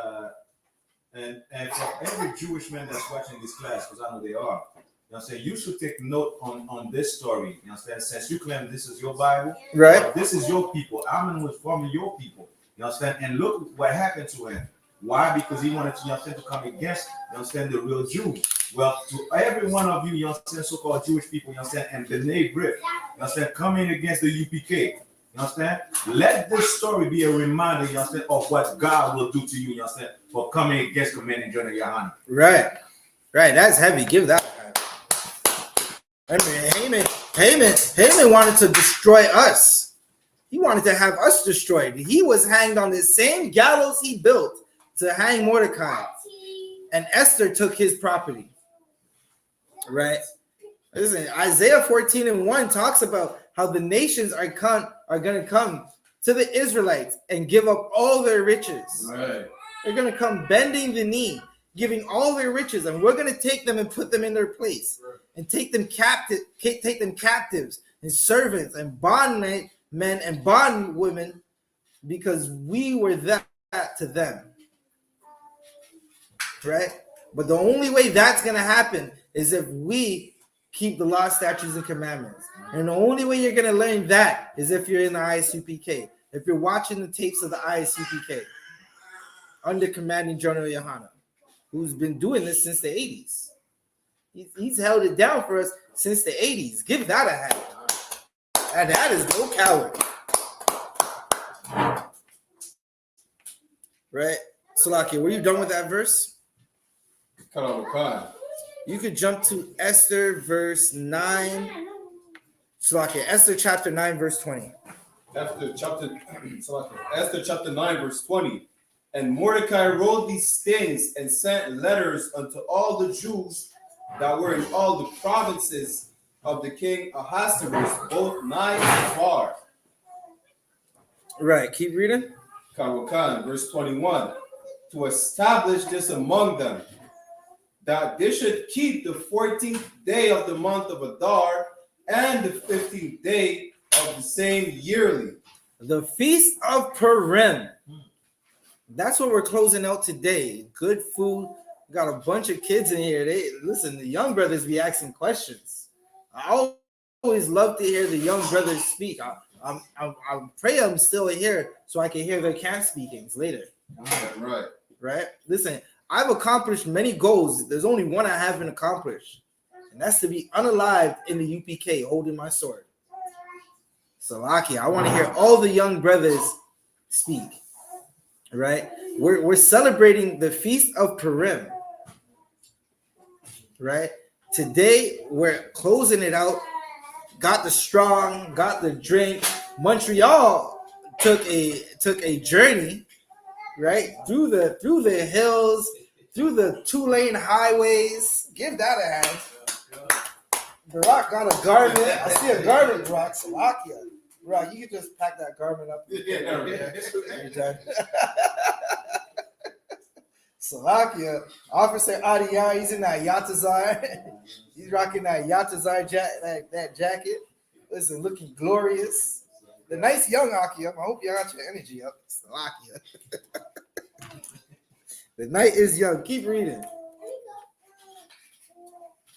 Speaker 10: and for every Jewish man that's watching this class, because I know they are, you know what I'm saying, you should take note on this story. You know what I'm saying? Since you claim this is your Bible,
Speaker 7: right?
Speaker 10: This is your people. Ammon was formerly your people. You know what I'm saying? And look what happened to him. Why? Because he wanted to, you know what I'm saying, to come against, you know what I'm saying, the real Jews. Well, to every one of you, you know what I'm saying, so-called Jewish people, you know what I'm saying, and B'nai Brit, you know what I'm saying, coming against the UPK. You know what I'm saying? Let this story be a reminder, you know what I'm saying, of what God will do to you, you know what I'm saying, for coming against commanding General YAHANNA.
Speaker 7: Right. Right. That's heavy. Give that. I mean, Haman wanted to destroy us. He wanted to have us destroyed. He was hanged on the same gallows he built to hang Mordecai. And Esther took his property. Right? Listen, Isaiah 14:1 talks about how the nations are going to come to the Israelites and give up all their riches.
Speaker 11: Right.
Speaker 7: They're going to come bending the knee, giving all their riches, and we're going to take them and put them in their place, and take them captives and servants and bondmen and bondwomen, because we were that to them. Right? But the only way that's going to happen is if we keep the law, statutes, and commandments. And the only way you're going to learn that is if you're in the ISUPK, if you're watching the tapes of the ISUPK under commanding General YAHANNA, who's been doing this since the 80s. He's held it down for us since the 80s. Give that a hand. And that is no coward. Right? Salakia, were you done with that verse? You could jump to Esther verse 9. Esther chapter 9, verse 20.
Speaker 11: Esther chapter 9, verse 20. And Mordecai wrote these things and sent letters unto all the Jews that were in all the provinces of the king Ahasuerus, both nigh and far.
Speaker 7: Right, keep reading.
Speaker 11: Verse 21. To establish this among them, that they should keep the 14th day of the month of Adar and the 15th day of the same yearly.
Speaker 7: The Feast of Purim. That's what we're closing out today. Good food. We got a bunch of kids in here. The young brothers be asking questions. I always love to hear the young brothers speak. I pray I'm still here so I can hear their camp speakings later. Right. Listen, I've accomplished many goals. There's only one I haven't accomplished, and that's to be unalived in the UPK holding my sword. So, Aki, I want to hear all the young brothers speak. Right? We're celebrating the Feast of Purim. Right? Today, we're closing it out. Got the strong, got the drink. Montreal took a journey, right? Through the hills, through the 2-lane highways. Give that a hand. Barack got a garment. I see a garment, Barack. Salakia. Barack, you can just pack that garment up. Salakia. Officer Adiyah, he's in that Yatazar. He's rocking that Yatazar that jacket. Listen, looking glorious. The nice young Aki up. I hope you got your energy up. Salakia. The night is young. Keep reading.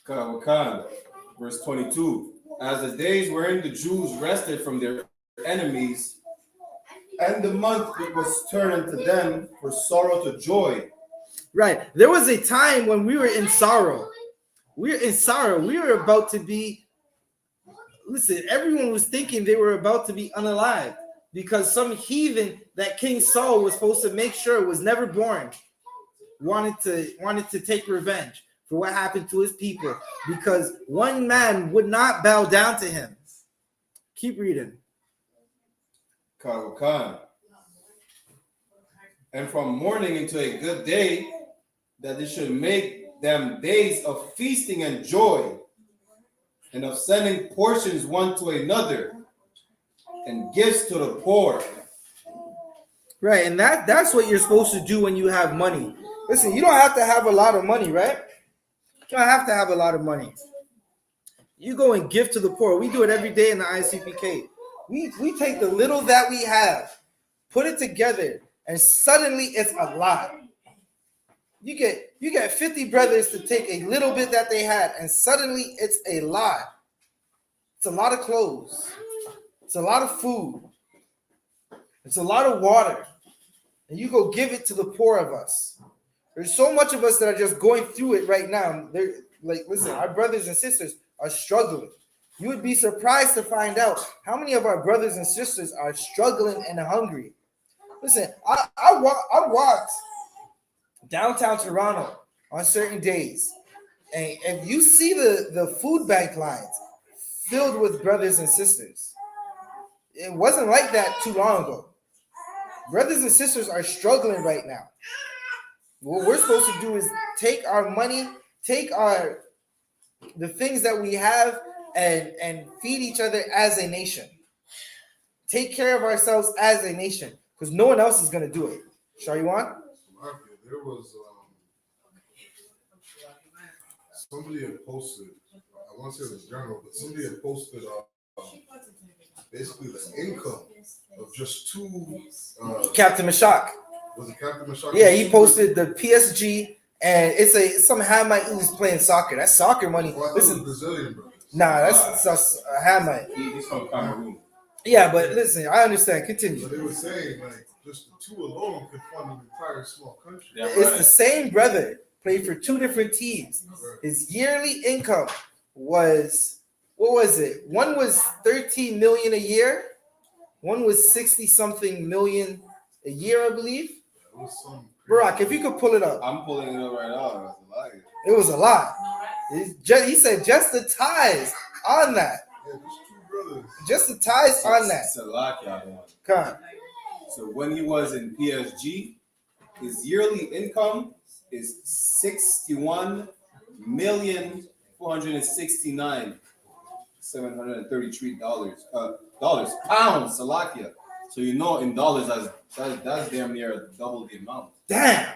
Speaker 11: Verse 22. As the days wherein the Jews rested from their enemies, and the month was turned unto them for sorrow to joy.
Speaker 7: Right. There was a time when we were in sorrow. We were about to be, listen, everyone was thinking they were about to be unalive because some heathen that King Saul was supposed to make sure was never born wanted to take revenge for what happened to his people because one man would not bow down to him. Keep reading.
Speaker 11: And from mourning into a good day, that they should make them days of feasting and joy, and of sending portions one to another, and gifts to the poor.
Speaker 7: Right, and that's what you're supposed to do when you have money. Listen, you don't have to have a lot of money, right? You don't have to have a lot of money. You go and give to the poor. We do it every day in the ISUPK. We take the little that we have, put it together, and suddenly it's a lot. You get 50 brothers to take a little bit that they had, and suddenly it's a lot. It's a lot of clothes. It's a lot of food. It's a lot of water. And you go give it to the poor of us. There's so much of us that are just going through it right now. They're like, listen, our brothers and sisters are struggling. You would be surprised to find out how many of our brothers and sisters are struggling and hungry. Listen, I walked downtown Toronto on certain days, and if you see the food bank lines filled with brothers and sisters, it wasn't like that too long ago. Brothers and sisters are struggling right now. What we're supposed to do is take our money, take the things that we have, and feed each other as a nation. Take care of ourselves as a nation, because no one else is going to do it. Shariwan?
Speaker 8: There was somebody had posted, I want to say it was general, but somebody had posted basically the income of just two
Speaker 7: Captain Mashak.
Speaker 8: Was it Captain Mashak?
Speaker 7: Yeah, he posted the PSG, and it's some Hamite who's playing soccer. That's soccer money.
Speaker 8: Well, listen, Brazilian brothers.
Speaker 7: Nah, that's a Hamite.
Speaker 11: He's from Cameroon.
Speaker 7: Yeah, but listen, I understand. Continue.
Speaker 8: But they were saying like just the two alone could fund an entire small country.
Speaker 11: Yeah, right.
Speaker 7: It's the same brother played for two different teams. His yearly income was, what was it? One was 13 million a year. One was 60 something million a year, I believe.
Speaker 8: Yeah, it was some
Speaker 7: Barack, if you could pull it up.
Speaker 11: I'm pulling it up right now.
Speaker 7: It was a lot. He said just the tithes on that.
Speaker 8: Yeah, there's two brothers.
Speaker 7: Just the tithes on that.
Speaker 11: Salakia one.
Speaker 7: Come on.
Speaker 11: So when he was in PSG, his yearly income is $61,469,733 pounds, Salakia. So you know in dollars that's damn near double the amount.
Speaker 7: Damn.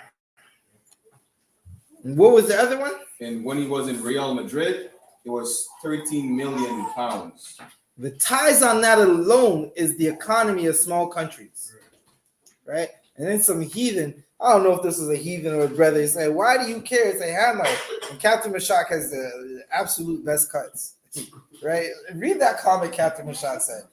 Speaker 7: And what was the other one?
Speaker 11: And when he was in Real Madrid, it was 13 million pounds.
Speaker 7: The ties on that alone is the economy of small countries, right? And then some heathen. I don't know if this was a heathen or a brother. He said, "Why do you care?" It's a hammer. And Captain Mashak has the absolute best cuts, right? Read that comment Captain Mashak said.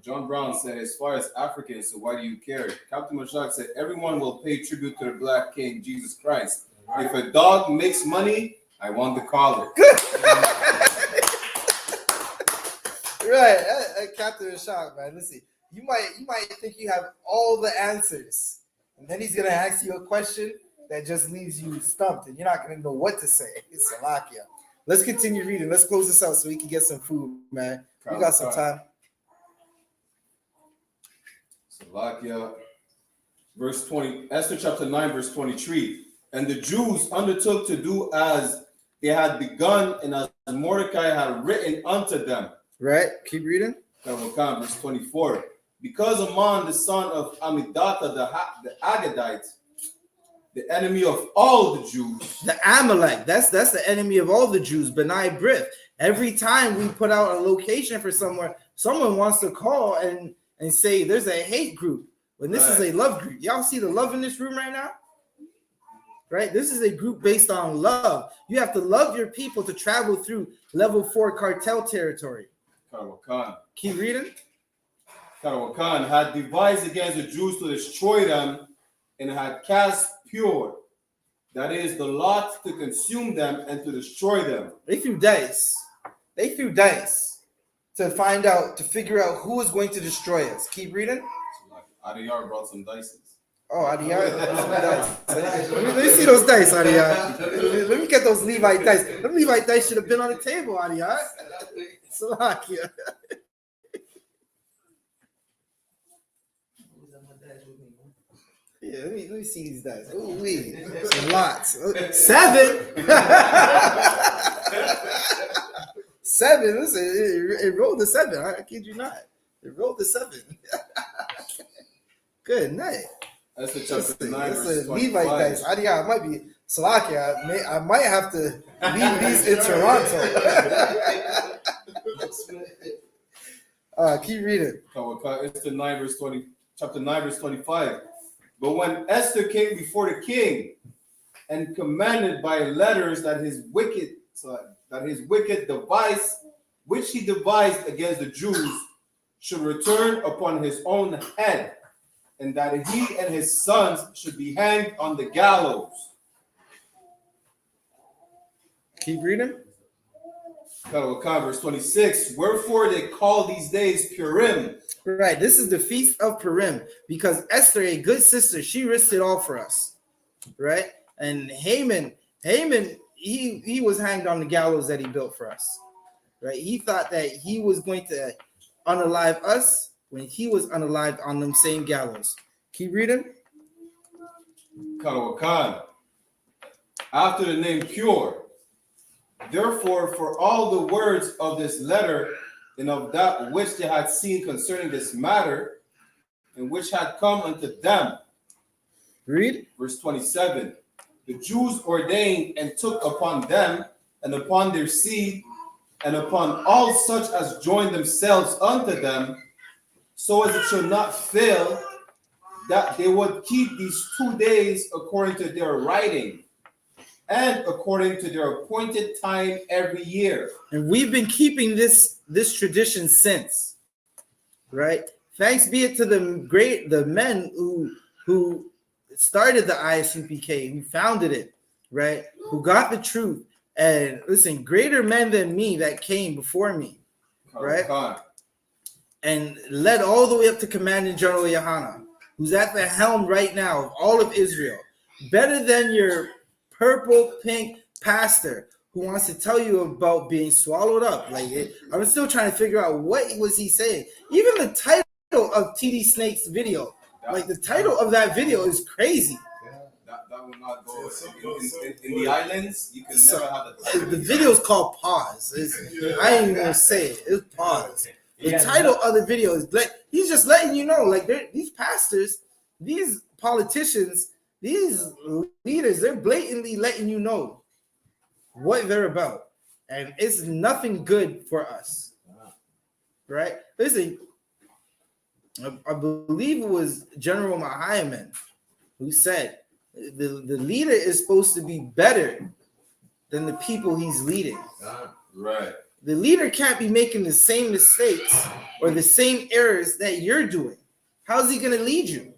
Speaker 11: John Brown said, as far as Africans, so why do you care? Captain Mashak said, everyone will pay tribute to the Black King, Jesus Christ. If a dog makes money, I want the collar.
Speaker 7: Right, Captain Mashak, man. Listen, you might think you have all the answers, and then he's gonna ask you a question that just leaves you stumped, and you're not gonna know what to say. It's Salakia. Let's continue reading. Let's close this out so we can get some food, man. We got some time.
Speaker 11: Salakia, verse 20, Esther chapter 9, verse 23. And the Jews undertook to do as they had begun, and as Mordecai had written unto them.
Speaker 7: Right, keep reading.
Speaker 11: Verse 24. Because Aman, the son of Amidatha, the Agagite, the enemy of all the Jews.
Speaker 7: The Amalek, that's the enemy of all the Jews, B'nai Brith. Every time we put out a location for somewhere, someone wants to call and say there's a hate group when this is a love group. Y'all see the love in this room right now? Right? This is a group based on love. You have to love your people to travel through level 4 cartel territory.
Speaker 11: Karawakan.
Speaker 7: Keep reading.
Speaker 11: Karawakan had devised against the Jews to destroy them and had cast pure, that is, the lot to consume them and to destroy them.
Speaker 7: They threw dice. To find out, to figure out who is going to destroy us. Keep reading.
Speaker 11: Adiyar brought some dice.
Speaker 7: Oh, Adiyar. Let me see those dice, Adiyar. Let me get those Levite dice. Them Levite dice should have been on the table, Adiyar. Salakia. Yeah, let me see these dice. Oh, wait. Some lots. 7. 7. Listen, it rolled the 7. I kid you not. It rolled the 7. Good night.
Speaker 11: That's the chapter 9, verse
Speaker 7: Levite dice. I might be Salakia. I might have to leave these in Toronto. Keep reading.
Speaker 11: Esther 9, verse 20. Chapter 9, verse 25. But when Esther came before the king and commanded by letters that his wicked device, which he devised against the Jews, should return upon his own head, and that he and his sons should be hanged on the gallows.
Speaker 7: Keep reading.
Speaker 11: Verse 26. Wherefore they call these days Purim.
Speaker 7: Right. This is the feast of Purim because Esther, a good sister, she risked it all for us. Right. And Haman, he was hanged on the gallows that he built for us. Right. He thought that he was going to unalive us when he was unalived on them same gallows. Keep reading.
Speaker 11: After the name pure. Therefore, for all the words of this letter and of that which they had seen concerning this matter, and which had come unto them.
Speaker 7: Read.
Speaker 11: Verse 27. The Jews ordained and took upon them and upon their seed and upon all such as joined themselves unto them, so as it should not fail, that they would keep these 2 days according to their writing, and according to their appointed time every year.
Speaker 7: And we've been keeping this tradition since, right? Thanks be it to the men who started the I.S.U.P.K, who founded it, right? Who got the truth. And listen, greater men than me that came before me, right? And led all the way up to Commanding General YAHANNA, who's at the helm right now of all of Israel. Better than your purple, pink, pastor who wants to tell you about being swallowed up. Like, I'm still trying to figure out what was he saying. Even the title of TD Snake's video, like the title of that video is crazy.
Speaker 11: That will not go in the islands. You can never have a title.
Speaker 7: The video's called Pause. I ain't even gonna say it. It's Pause. The title of the video is like, he's just letting you know, like, these pastors, these politicians, these leaders, they're blatantly letting you know what they're about, and it's nothing good for us, right? Listen, I believe it was General YAHANNA who said the leader is supposed to be better than the people he's leading.
Speaker 11: Right.
Speaker 7: The leader can't be making the same mistakes or the same errors that you're doing. How's he going to lead you?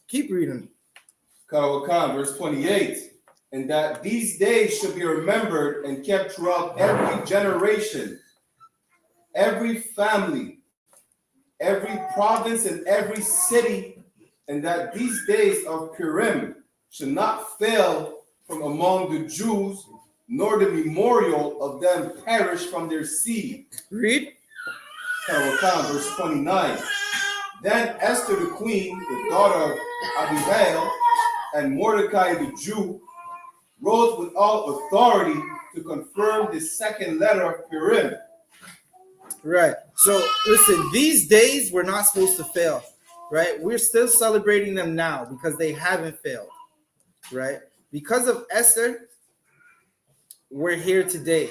Speaker 7: Keep reading.
Speaker 11: Karawakan, verse 28. And that these days should be remembered and kept throughout every generation, every family, every province, and every city, and that these days of Purim should not fail from among the Jews, nor the memorial of them perish from their seed.
Speaker 7: Read.
Speaker 11: Karawakan, verse 29. Then Esther the queen, the daughter of Abihail, and Mordecai the Jew, wrote with all authority to confirm the second letter of Purim.
Speaker 7: Right. So listen, these days we're not supposed to fail, right? We're still celebrating them now because they haven't failed, right? Because of Esther, we're here today,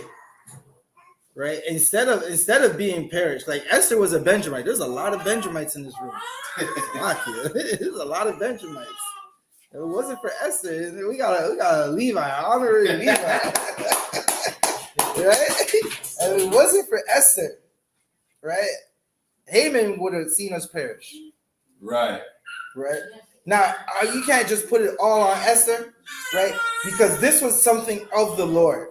Speaker 7: right? Instead of being perished, like Esther was a Benjamite. There's a lot of Benjamites in this room. There's a lot of Benjamites. If it wasn't for Esther, we got a Levi, honorary Levi, right? And if it wasn't for Esther, right, Haman would have seen us perish.
Speaker 11: Right.
Speaker 7: Right. Now, you can't just put it all on Esther, right? Because this was something of the Lord.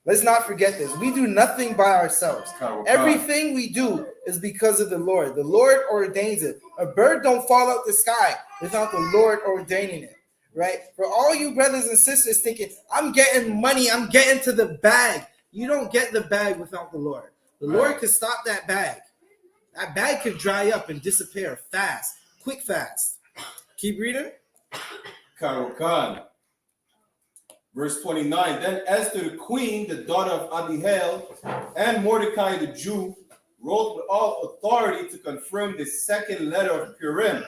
Speaker 7: Let's not forget this. We do nothing by ourselves. Everything we do is because of the Lord. The Lord ordains it. A bird don't fall out the sky without the Lord ordaining it, right? For all you brothers and sisters thinking, I'm getting money, I'm getting to the bag. You don't get the bag without the Lord. The Lord can stop that bag. That bag can dry up and disappear fast, quick, fast. Keep reading.
Speaker 11: Karawakan. Verse 29, then Esther the queen, the daughter of Abihail, and Mordecai the Jew, wrote with all authority to confirm the second letter of Purim.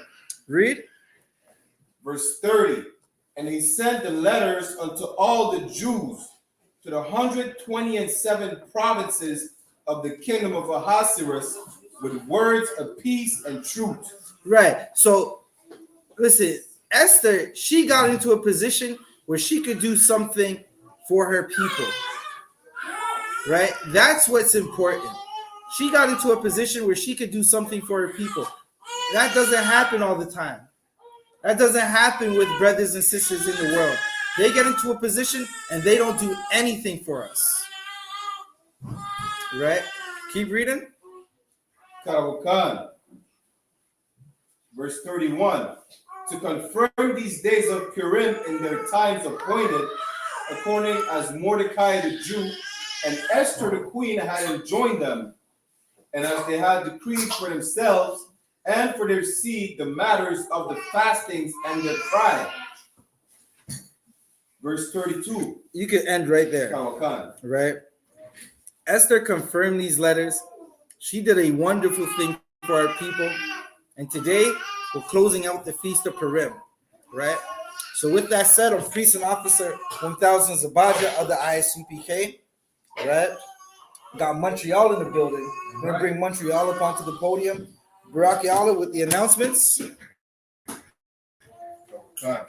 Speaker 7: Read.
Speaker 11: Verse 30, and he sent the letters unto all the Jews to the 127 provinces of the kingdom of Ahasuerus with words of peace and truth.
Speaker 7: Right. So, listen, Esther, she got into a position where she could do something for her people, right? That's what's important. She got into a position where she could do something for her people. That doesn't happen all the time. That doesn't happen with brothers and sisters in the world. They get into a position and they don't do anything for us, right? Keep reading.
Speaker 11: Karawakan. Verse 31. To confirm these days of Purim in their times appointed, according as Mordecai the Jew and Esther the queen had enjoined them, and as they had decreed for themselves and for their seed the matters of the fastings and the tribe. Verse 32.
Speaker 7: You can end right there.
Speaker 11: Karawakan.
Speaker 7: Right? Esther confirmed these letters. She did a wonderful thing for our people. And today, we're closing out the Feast of Purim, right? So with that said, I'm Priest and Officer 1000 Zabaja of the I.S.U.P.K, right? Got Montreal in the building. I'm going to bring Montreal up onto the podium. Barack Yala with the announcements.
Speaker 11: Right.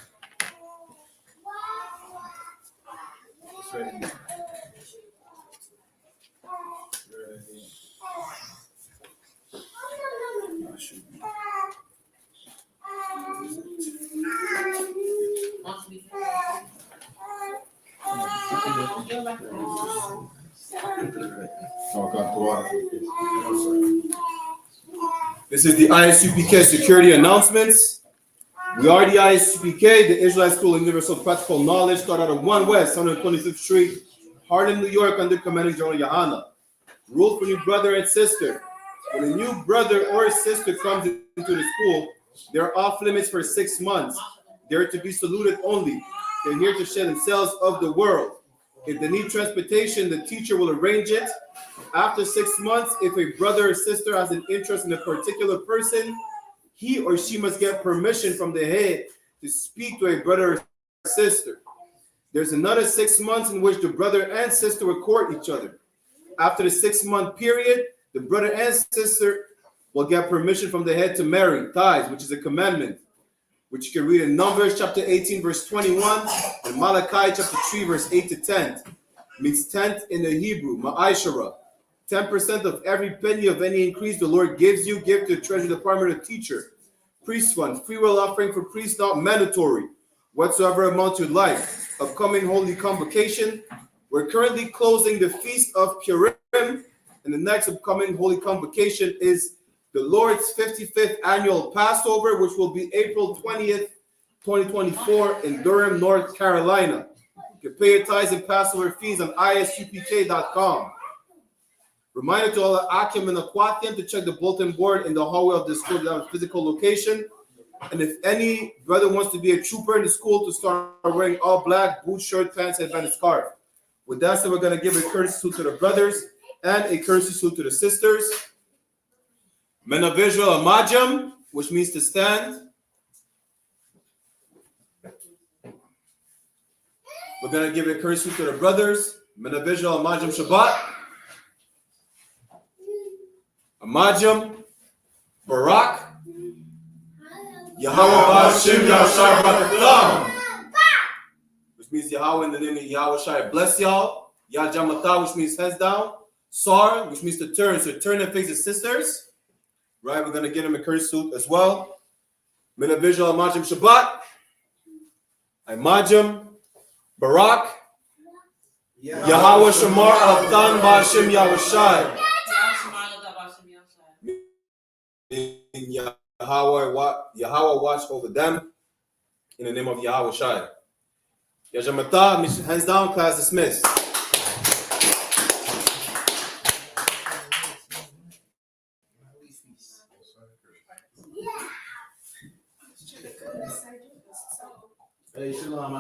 Speaker 11: This is the I.S.U.P.K security announcements.
Speaker 12: We are the I.S.U.P.K, the Israelite School of Universal Practical Knowledge, started out of 1 West, 125th Street, Harlem, New York, under Commanding General YAHANNA. Rule for new brother and sister. When a new brother or sister comes into the school, they're off limits for 6 months. They're to be saluted only. They're here to share themselves of the world. If they need transportation, the teacher will arrange it. After 6 months, if a brother or sister has an interest in a particular person, he or she must get permission from the head to speak to a brother or sister. There's another 6 months in which the brother and sister will court each other. After the 6-month period, the brother and sister will get permission from the head to marry, tithes, which is a commandment, which you can read in Numbers chapter 18, verse 21, and Malachi chapter 3, verse 8 to 10. Means tenth in the Hebrew, ma'ashara. 10% of every penny of any increase the Lord gives you, give to the treasury department or teacher. Priest fund, free will offering for priests, not mandatory. Whatsoever amount you like. Upcoming holy convocation. We're currently closing the feast of Purim, and the next upcoming holy convocation is the Lord's 55th annual Passover, which will be April 20th, 2024 in Durham, North Carolina. You can pay your tithes and Passover fees on isupk.com. Reminder to all the Akim and Aquatian to check the bulletin board in the hallway of the school to have a physical location. And if any brother wants to be a trooper in the school, to start wearing all black, boots, shirt, pants, and a scarf. With that said, we're going to give a courtesy salute to the brothers and a courtesy salute to the sisters. Men of Israel, Amajam, which means to stand. We're going to give a courtesy salute to the brothers. Men of Israel, Amajam Shabbat. Amajam, Barak, Yahweh Ba'Shem Yahshai B'Katam, which means Yahweh in the name of Yahweh Shai bless y'all. Yajamata, which means hands down. Sar, which means to turn. So turn and face the sisters. Right, we're going to get him a curse suit as well. Men of Israel, Amajam Shabbat, Amajam, Barak, Yahweh Shamar Avdan Ba'Shem Yahweh Shai. Yahweh watch over them in the name of Yahweh Shai. Yajamata, hands down, class dismissed. Hey, Shalom,